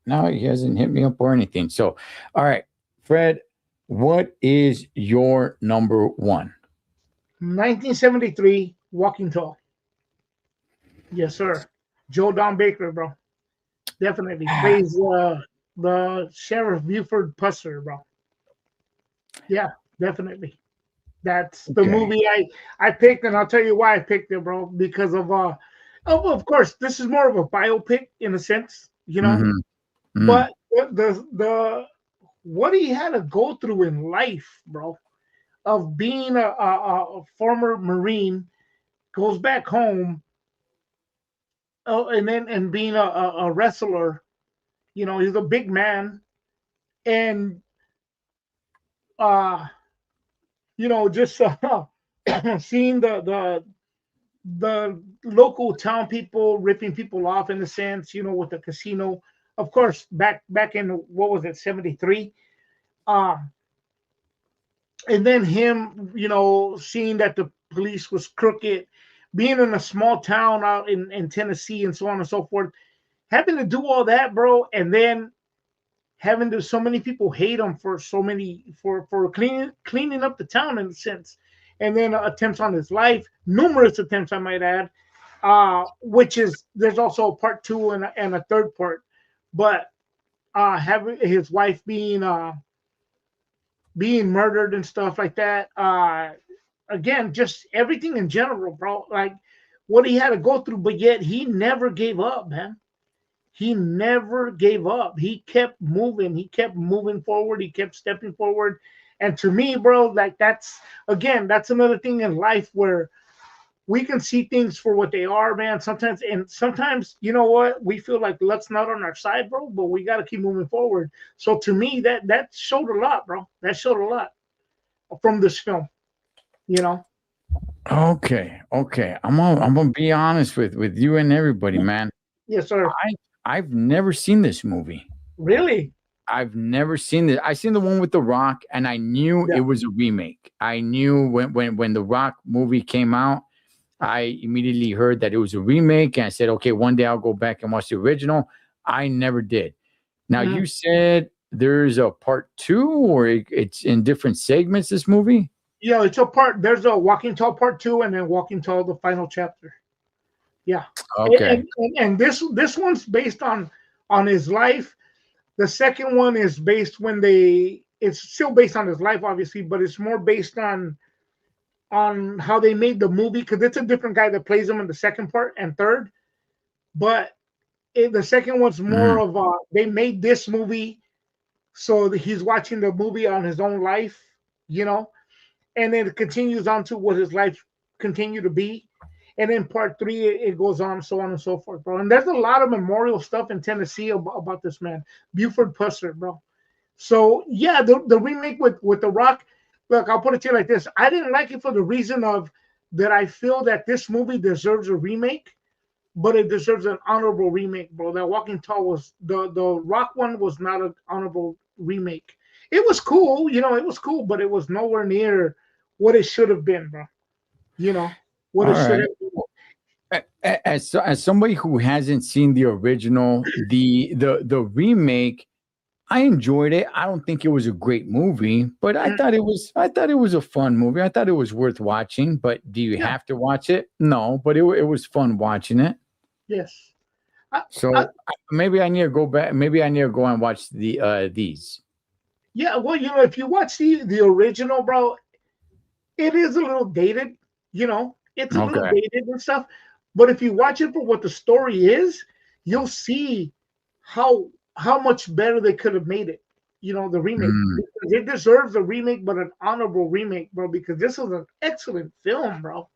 No, he hasn't hit me up or anything. So, all right, Fred, what is your number one? 1973, Walking Tall. Yes, sir. Joe Don Baker, bro. Definitely plays the Sheriff Buford Pusser, bro. Yeah, definitely. That's the movie I picked, and I'll tell you why I picked it, bro. Because of course, this is more of a biopic in a sense, you know. Mm-hmm. But the what he had to go through in life, bro, of being a former Marine, goes back home, and being a wrestler, you know, he's a big man, and you know, just seeing the local town people ripping people off in a sense, you know, with the casino. Of course, back in what was it, 73? And then him, you know, seeing that the police was crooked, being in a small town out in Tennessee and so on and so forth, having to do all that, bro, and then so many people hate him for cleaning up the town in a sense, and then attempts on his life, numerous attempts I might add, which is there's also a part 2 and a third part, but having his wife being murdered and stuff like that. Again, just everything in general, bro. Like what he had to go through, but yet he never gave up, man. He never gave up. He kept moving. He kept moving forward. He kept stepping forward. And to me, bro, like that's another thing in life where we can see things for what they are, man. Sometimes, you know what? We feel like luck's not on our side, bro, but we got to keep moving forward. So to me, that showed a lot, bro. That showed a lot from this film, you know? Okay. I'm gonna be honest with you and everybody, man. Yes, sir. I've never seen this movie. Really? I've never seen this. I seen the one with The Rock, and I knew it was a remake. I knew when the Rock movie came out, I immediately heard that it was a remake, and I said, okay, one day I'll go back and watch the original. I never did. Now, you said there's a part 2, or it's in different segments, this movie? Yeah, it's a part. There's a Walking Tall part 2, and then Walking Tall, the final chapter. Yeah. Okay. And this one's based on his life. The second one is based it's still based on his life, obviously, but it's more based on how they made the movie, because it's a different guy that plays him in the second part and third. But the second one's more of they made this movie so that he's watching the movie on his own life, you know, and then it continues on to what his life continued to be. And then part 3, it goes on, so on and so forth, bro. And there's a lot of memorial stuff in Tennessee about this man, Buford Pusser, bro. So yeah, the remake with The Rock. Look, I'll put it to you like this: I didn't like it for the reason of that I feel that this movie deserves a remake, but it deserves an honorable remake, bro. That Walking Tall was the Rock one was not an honorable remake. It was cool, you know, it was cool, but it was nowhere near what it should have been, bro. You know. What it should have been. As somebody who hasn't seen the original, the remake, I enjoyed it. I don't think it was a great movie, but I thought it was a fun movie. I thought it was worth watching. But do you have to watch it? No, but it was fun watching it. Yes. Maybe I need to go back. Maybe I need to go and watch these. Yeah, well, you know, if you watch the original, bro, it is a little dated, you know. It's a little dated and stuff, but if you watch it for what the story is, you'll see how much better they could have made it. You know, the remake. Because it deserves a remake, but an honorable remake, bro. Because this is an excellent film, bro.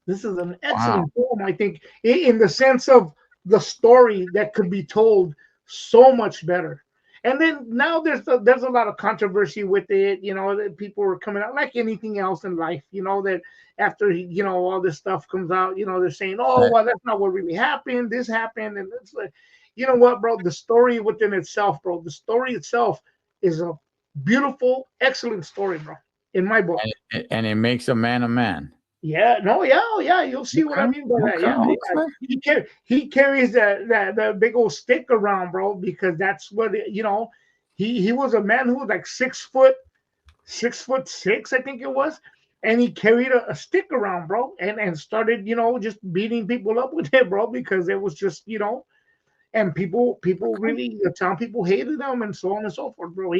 This is an excellent film. I think in the sense of the story that could be told so much better. And then now there's a lot of controversy with it, you know, that people are coming out like anything else in life, you know, that after, you know, all this stuff comes out, you know, they're saying, oh, well, that's not what really happened. This happened. And it's like, you know what, bro, the story within itself, bro, the story itself is a beautiful, excellent story, bro, in my book. And it makes a man a man. Yeah, no, yeah, you'll see what I mean by that. Yeah. He carries that big old stick around, bro, because that's what you know. He was a man who was like 6'6", I think it was, and he carried a stick around, bro, and started, you know, just beating people up with it, bro, because it was just, you know, and people really, the town people hated him and so on and so forth, bro.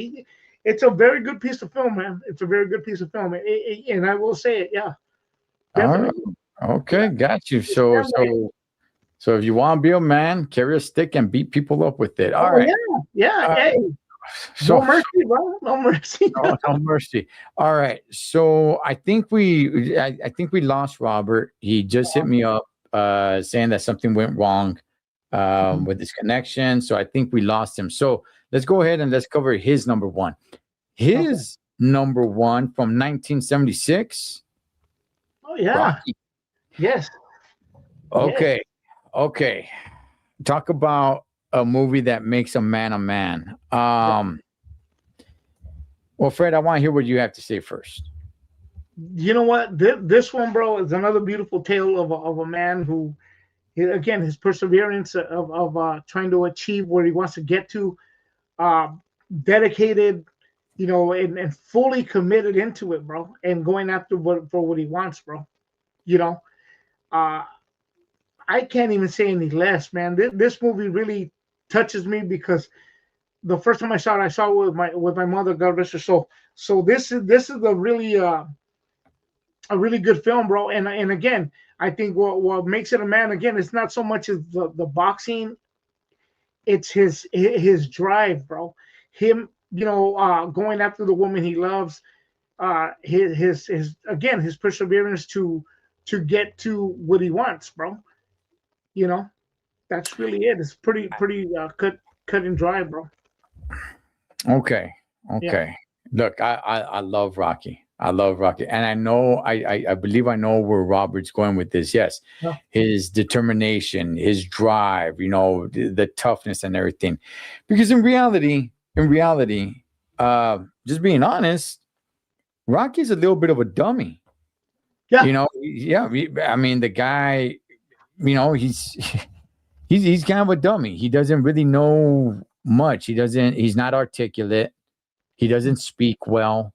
It's a very good piece of film, man. It's a very good piece of film, and I will say it, yeah. Right. Okay, got you. So if you want to be a man, carry a stick and beat people up with it. All right. Yeah. Hey. So, no mercy, bro. No mercy. no mercy. All right. So I think we lost Robert. He just hit me up saying that something went wrong with his connection. So I think we lost him. So let's go ahead and let's cover his number one. His number one from 1976. Oh yeah. Rocky. Yes. Okay. Talk about a movie that makes a man a man. Well, Fred, I want to hear what you have to say first. You know what? This one, bro, is another beautiful tale of a man who, again, his perseverance of trying to achieve where he wants to get to. dedicated, you know, and fully committed into it, bro, and going after for what he wants, bro. You know, uh, I can't even say any less, man. This movie really touches me because the first time I saw it with my mother, God rest her soul. So this is a really good film, bro. And again, I think what makes it a man again, it's not so much as the boxing, it's his drive, bro. Him, you know, going after the woman he loves, his again his perseverance to get to what he wants, bro. You know, that's really it. It's pretty cut and dry, bro. Okay. Look, I love Rocky. I love Rocky, and I know I believe I know where Robert's going with this. Yes, Yeah. his determination, his drive, you know, the toughness and everything. Because in reality, just being honest, Rocky's a little bit of a dummy. Yeah. You know, I mean, the guy, you know, he's kind of a dummy. He doesn't really know much. He's not articulate. He doesn't speak well.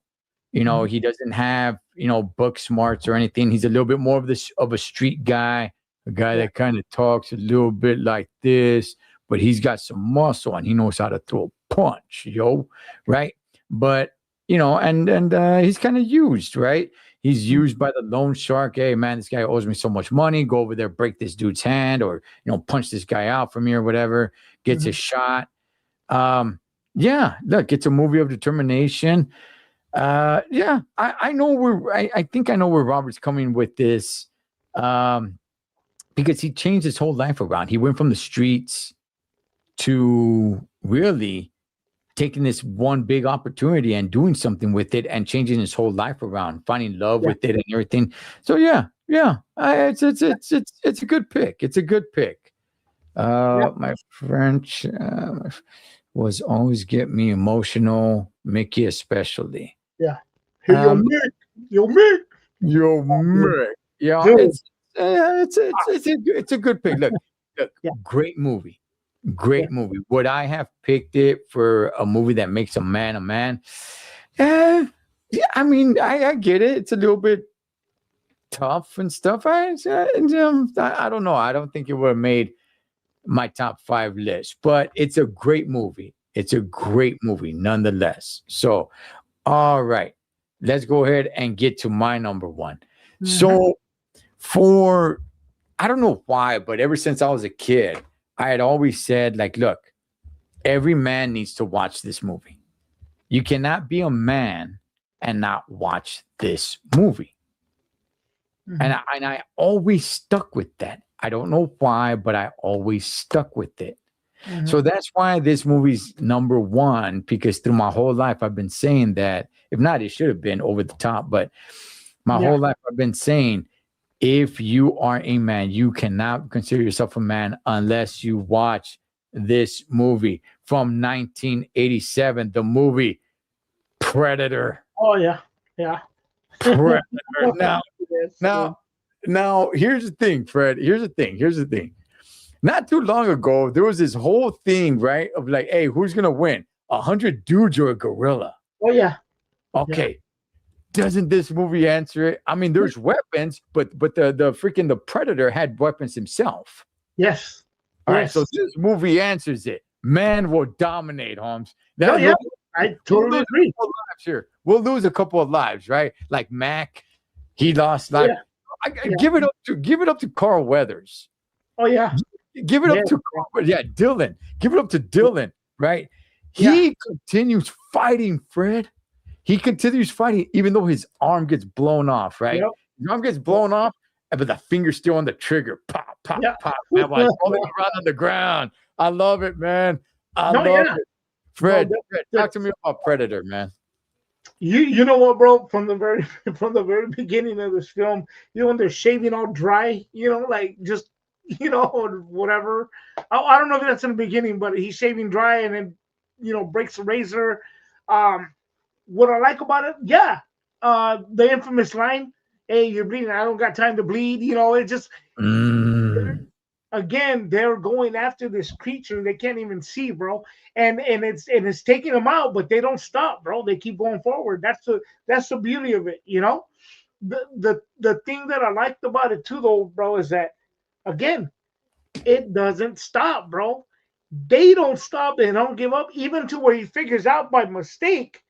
You know, he doesn't have, you know, book smarts or anything. He's a little bit more of a street guy, a guy that kind of talks a little bit like this, but he's got some muscle and he knows how to throw a punch, right? But, you know, and he's kind of used, right? He's used by the loan shark. Hey, man, this guy owes me so much money. Go over there, break this dude's hand, or, you know, punch this guy out for me or whatever. Gets a shot. Yeah, look, it's a movie of determination. Yeah, I know I think I know where Robert's coming with this, because he changed his whole life around. He went from the streets to really taking this one big opportunity and doing something with it and changing his whole life around, finding love with it and everything. So yeah, it's a good pick. It's a good pick. My French was always get me emotional, Mickey especially. Yeah. Hey, yo, Mick. Yeah, Dude. it's a good pick. Look, great movie. Great movie. Would I have picked it for a movie that makes a man? Yeah, I mean, I get it. It's a little bit tough and stuff. I don't know. I don't think it would have made my top 5 list, but it's a great movie. It's a great movie nonetheless. So, all right, let's go ahead and get to my number 1. So I don't know why, but ever since I was a kid, I had always said, like, look, every man needs to watch this movie. You cannot be a man and not watch this movie. And I always stuck with that. I don't know why, but I always stuck with it. So that's why this movie's number 1, because through my whole life, I've been saying that. If not, it should have been over the top. But my whole life, I've been saying, if you are a man, you cannot consider yourself a man unless you watch this movie from 1987, the movie Predator. Oh, yeah. Predator. Now, here's the thing, Fred. Here's the thing. Not too long ago, there was this whole thing, right? Of like, hey, who's gonna win? 100 dudes or a gorilla? Oh, yeah. Okay. Doesn't this movie answer it? I mean, there's weapons, but the freaking the Predator had weapons himself. Yes. All right, so this movie answers it. Man will dominate, Holmes. Now, I totally agree. Here, we'll lose a couple of lives, right? Like Mac, he lost life. Give it up to Carl Weathers. Oh yeah. Give it up to Dylan. Give it up to Dylan, right? He continues fighting, Fred. He continues fighting, even though his arm gets blown off, right? Yep. His arm gets blown off, but the finger's still on the trigger. Pop, pop, pop. Man, while he's rolling around on the ground. I love it, man. I love it. Fred, talk to me about Predator, man. You know what, bro? From the very beginning of this film, you know, when they're shaving all dry, you know, like just, you know, whatever. I don't know if that's in the beginning, but he's shaving dry and then, you know, breaks the razor. What I like about it, the infamous line, "Hey, you're bleeding. I don't got time to bleed." You know, it just again, they're going after this creature they can't even see, bro. And it's taking them out, but they don't stop, bro. They keep going forward. That's the beauty of it, you know. The thing that I liked about it too, though, bro, is that again, it doesn't stop, bro. They don't stop. They don't give up, even to where he figures out by mistake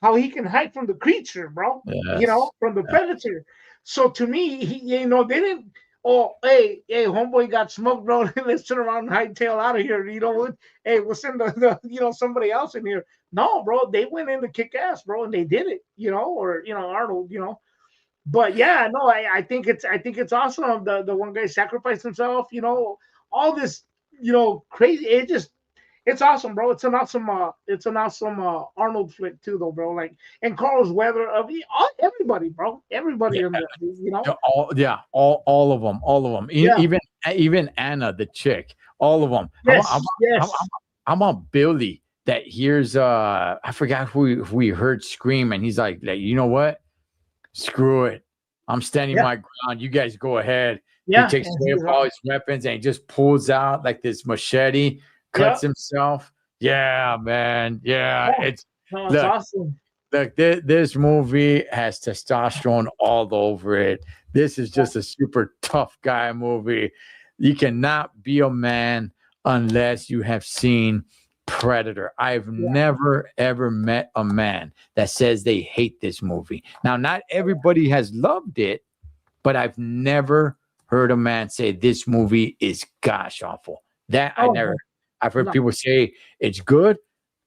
how he can hide from the creature, bro. Yes. You know, from the predator. So to me, you know, they didn't. Oh, hey, homeboy got smoked, bro. Let's turn around and hightail out of here. You know what? Hey, we'll send the somebody else in here. No, bro, they went in to kick ass, bro, and they did it. You know, or Arnold, you know. But yeah, no, I think it's awesome. The one guy sacrificed himself, you know, all this, you know, crazy. It's awesome, bro. It's an awesome Arnold flick too, though, bro. Like, and Carl's Weather of everybody, bro. Everybody in there, you know. All of them. Even Anna, the chick, all of them. Yes, How about Billy that hears I forgot who we heard scream, and he's like, you know what? Screw it. I'm standing my ground. You guys go ahead. Yeah. He takes away all his weapons and he just pulls out like this machete, cuts himself. Yeah, man. Yeah. It's awesome. Look, this movie has testosterone all over it. This is just a super tough guy movie. You cannot be a man unless you have seen Predator. I've never ever met a man that says they hate this movie. Now, not everybody has loved it, but I've never heard a man say this movie is gosh awful. I've heard people say it's good.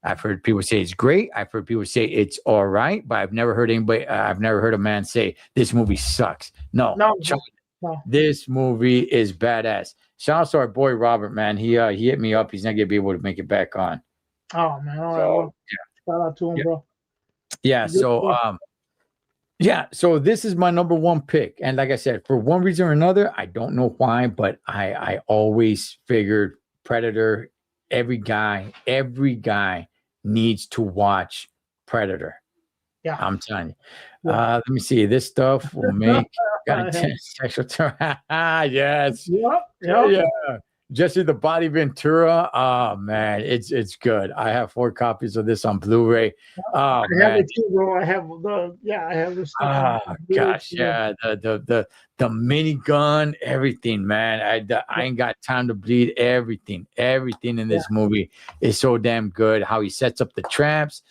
I've heard people say it's great. I've heard people say it's all right, but I've never heard a man say this movie sucks. No. This movie is badass. Shout out to our boy Robert, man. He hit me up. He's not gonna be able to make it back on. Oh man, all right. Shout out to him, bro. Yeah. So this is my number one pick, and like I said, for one reason or another, I don't know why, but I always figured Predator. Every guy needs to watch Predator. Yeah, I'm telling you. Let me see. This stuff will make sexual terror. Yes. Yeah. Jesse the Body Ventura. Oh man, it's good. I have 4 copies of this on Blu-ray. I have it too, bro. I have this. Oh gosh, yeah. The minigun, everything, man. I ain't got time to bleed. Everything in this movie is so damn good. How he sets up the traps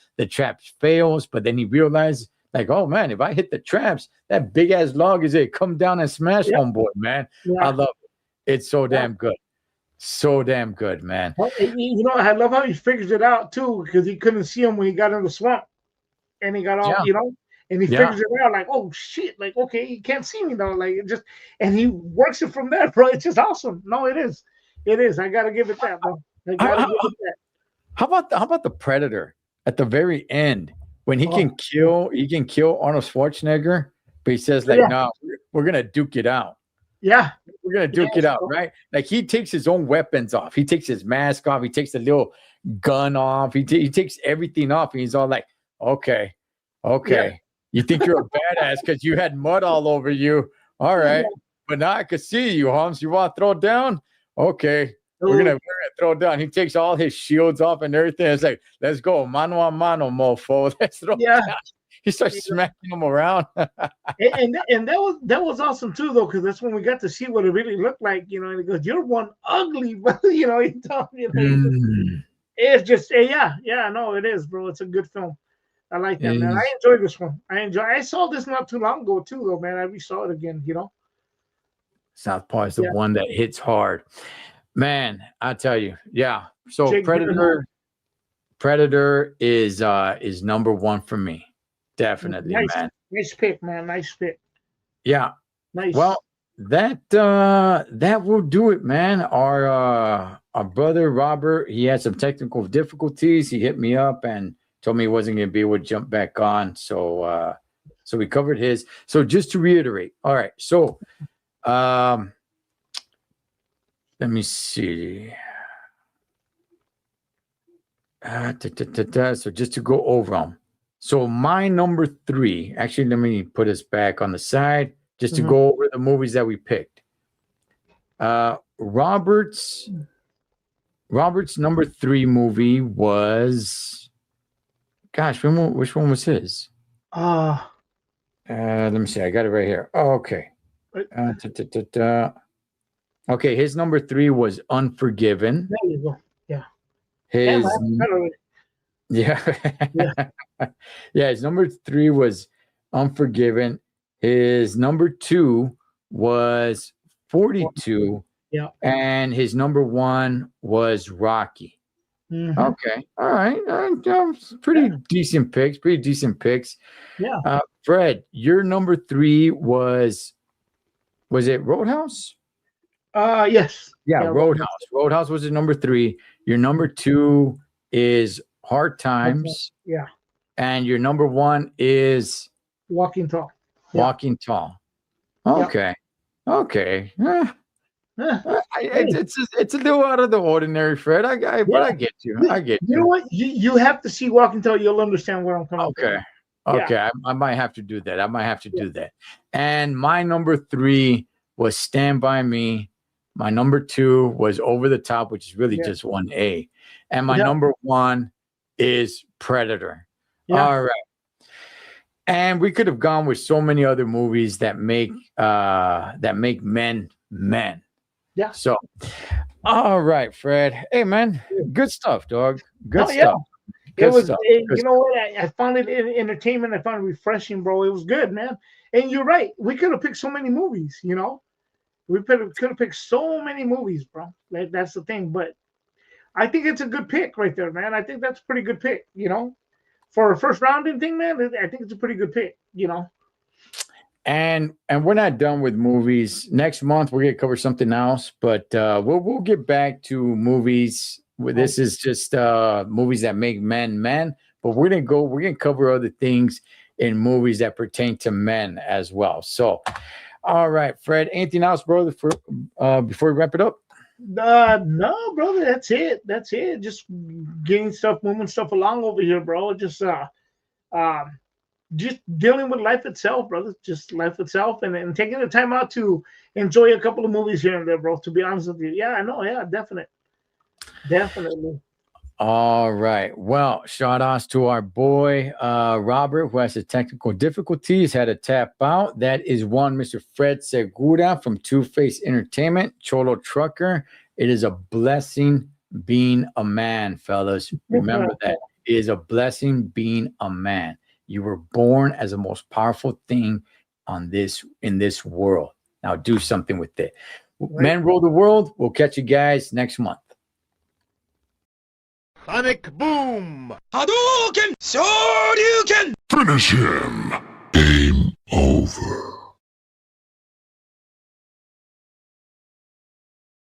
fails, but then he realizes, like, oh man, if I hit the traps, that big ass log is it come down and smash homeboy, man. I love it. It's so damn good. So damn good, man. You know, I love how he figures it out too, because he couldn't see him when he got in the swamp, and he got all, and he figures it out like, oh shit, like okay, he can't see me now, like and he works it from there, bro. It's just awesome. No, it is. I gotta give it that, bro. How about the Predator at the very end when he can kill Arnold Schwarzenegger, but he says like, no, we're gonna duke it out. Yeah. We're going to duke it out, right? Like he takes his own weapons off. He takes his mask off. He takes the little gun off. He takes everything off. And he's all like, okay. Yeah. You think you're a badass because you had mud all over you. All right. But now I can see you, Holmes. You want to throw down? Okay. We're gonna throw down. He takes all his shields off and everything. It's like, let's go. Mano a mano, mofo. Let's throw down. He starts smacking them around. and that was awesome too, though, because that's when we got to see what it really looked like, and he goes, "You're one ugly," but he told me, it's just, no, it is, bro. It's a good film. I like that, man. I enjoyed this one. I saw this not too long ago too, though, man. I resaw it again, Southpaw is the one that hits hard, man. I tell you, So Jake Predator is number one for me. Definitely, man. Nice pick, man. Nice pick. Yeah. Nice. Well, that will do it, man. Our brother Robert, he had some technical difficulties. He hit me up and told me he wasn't going to be able to jump back on. So we covered his. So just to reiterate, all right. So let me see. So just to go over them. So my number 3, actually, let me put us back on the side just to go over the movies that we picked. Robert's number 3 movie was, gosh, which one was his? Let me see. I got it right here. Oh, okay. Okay, his number 3 was Unforgiven. There you go. Yeah. His Yeah. His number 3 was Unforgiven. His number 2 was 42. Yeah. And his number 1 was Rocky. Mhm. Okay. All right. Pretty decent picks. Yeah. Fred, your number 3 was it Roadhouse? Yes. Yeah, Roadhouse. Roadhouse was your number 3. Your number 2 is Hard Times. Yeah. And your number 1 is Walking Tall. Yeah. Walking Tall. Okay. Okay. It's a little out of the ordinary, Fred. But I get you. I get you. You know what? You have to see Walking Tall. You'll understand where I'm coming from. Okay. Yeah. I might have to do that. Do that. And my number 3 was Stand By Me. My number 2 was Over the Top, which is really just 1A. And my number 1 is Predator. Yeah. All right. And we could have gone with so many other movies that make men men. Yeah. So, all right, Fred. Hey, man, good stuff, dog. Good stuff. It was, you know what? I found it entertainment. I found it refreshing, bro. It was good, man. And you're right. We could have picked so many movies, you know. We could have picked so many movies, bro. That's the thing. But I think it's a good pick right there, man. I think that's a pretty good pick, you know. For a first rounding thing, man, I think it's a pretty good pick, you know. And we're not done with movies. Next month we're gonna cover something else, but we'll get back to movies. This is just movies that make men men, but we're gonna cover other things in movies that pertain to men as well. So, all right, Fred. Anything else, brother? Before we wrap it up? No, brother. That's it. Just getting stuff, moving stuff along over here, bro. Just dealing with life itself, brother. Just life itself, and taking the time out to enjoy a couple of movies here and there, bro. To be honest with you, yeah, I know, yeah, definitely. All right. Well, shout outs to our boy Robert, who has the technical difficulties, had to tap out. That is one Mr. Fred Segura from Two-Face Entertainment, Cholo Trucker. It is a blessing being a man, fellas. Remember that. It is a blessing being a man. You were born as the most powerful thing in this world. Now do something with it. Right. Men rule the world. We'll catch you guys next month. Sonic Boom! Hadouken! Shoryuken! Finish him!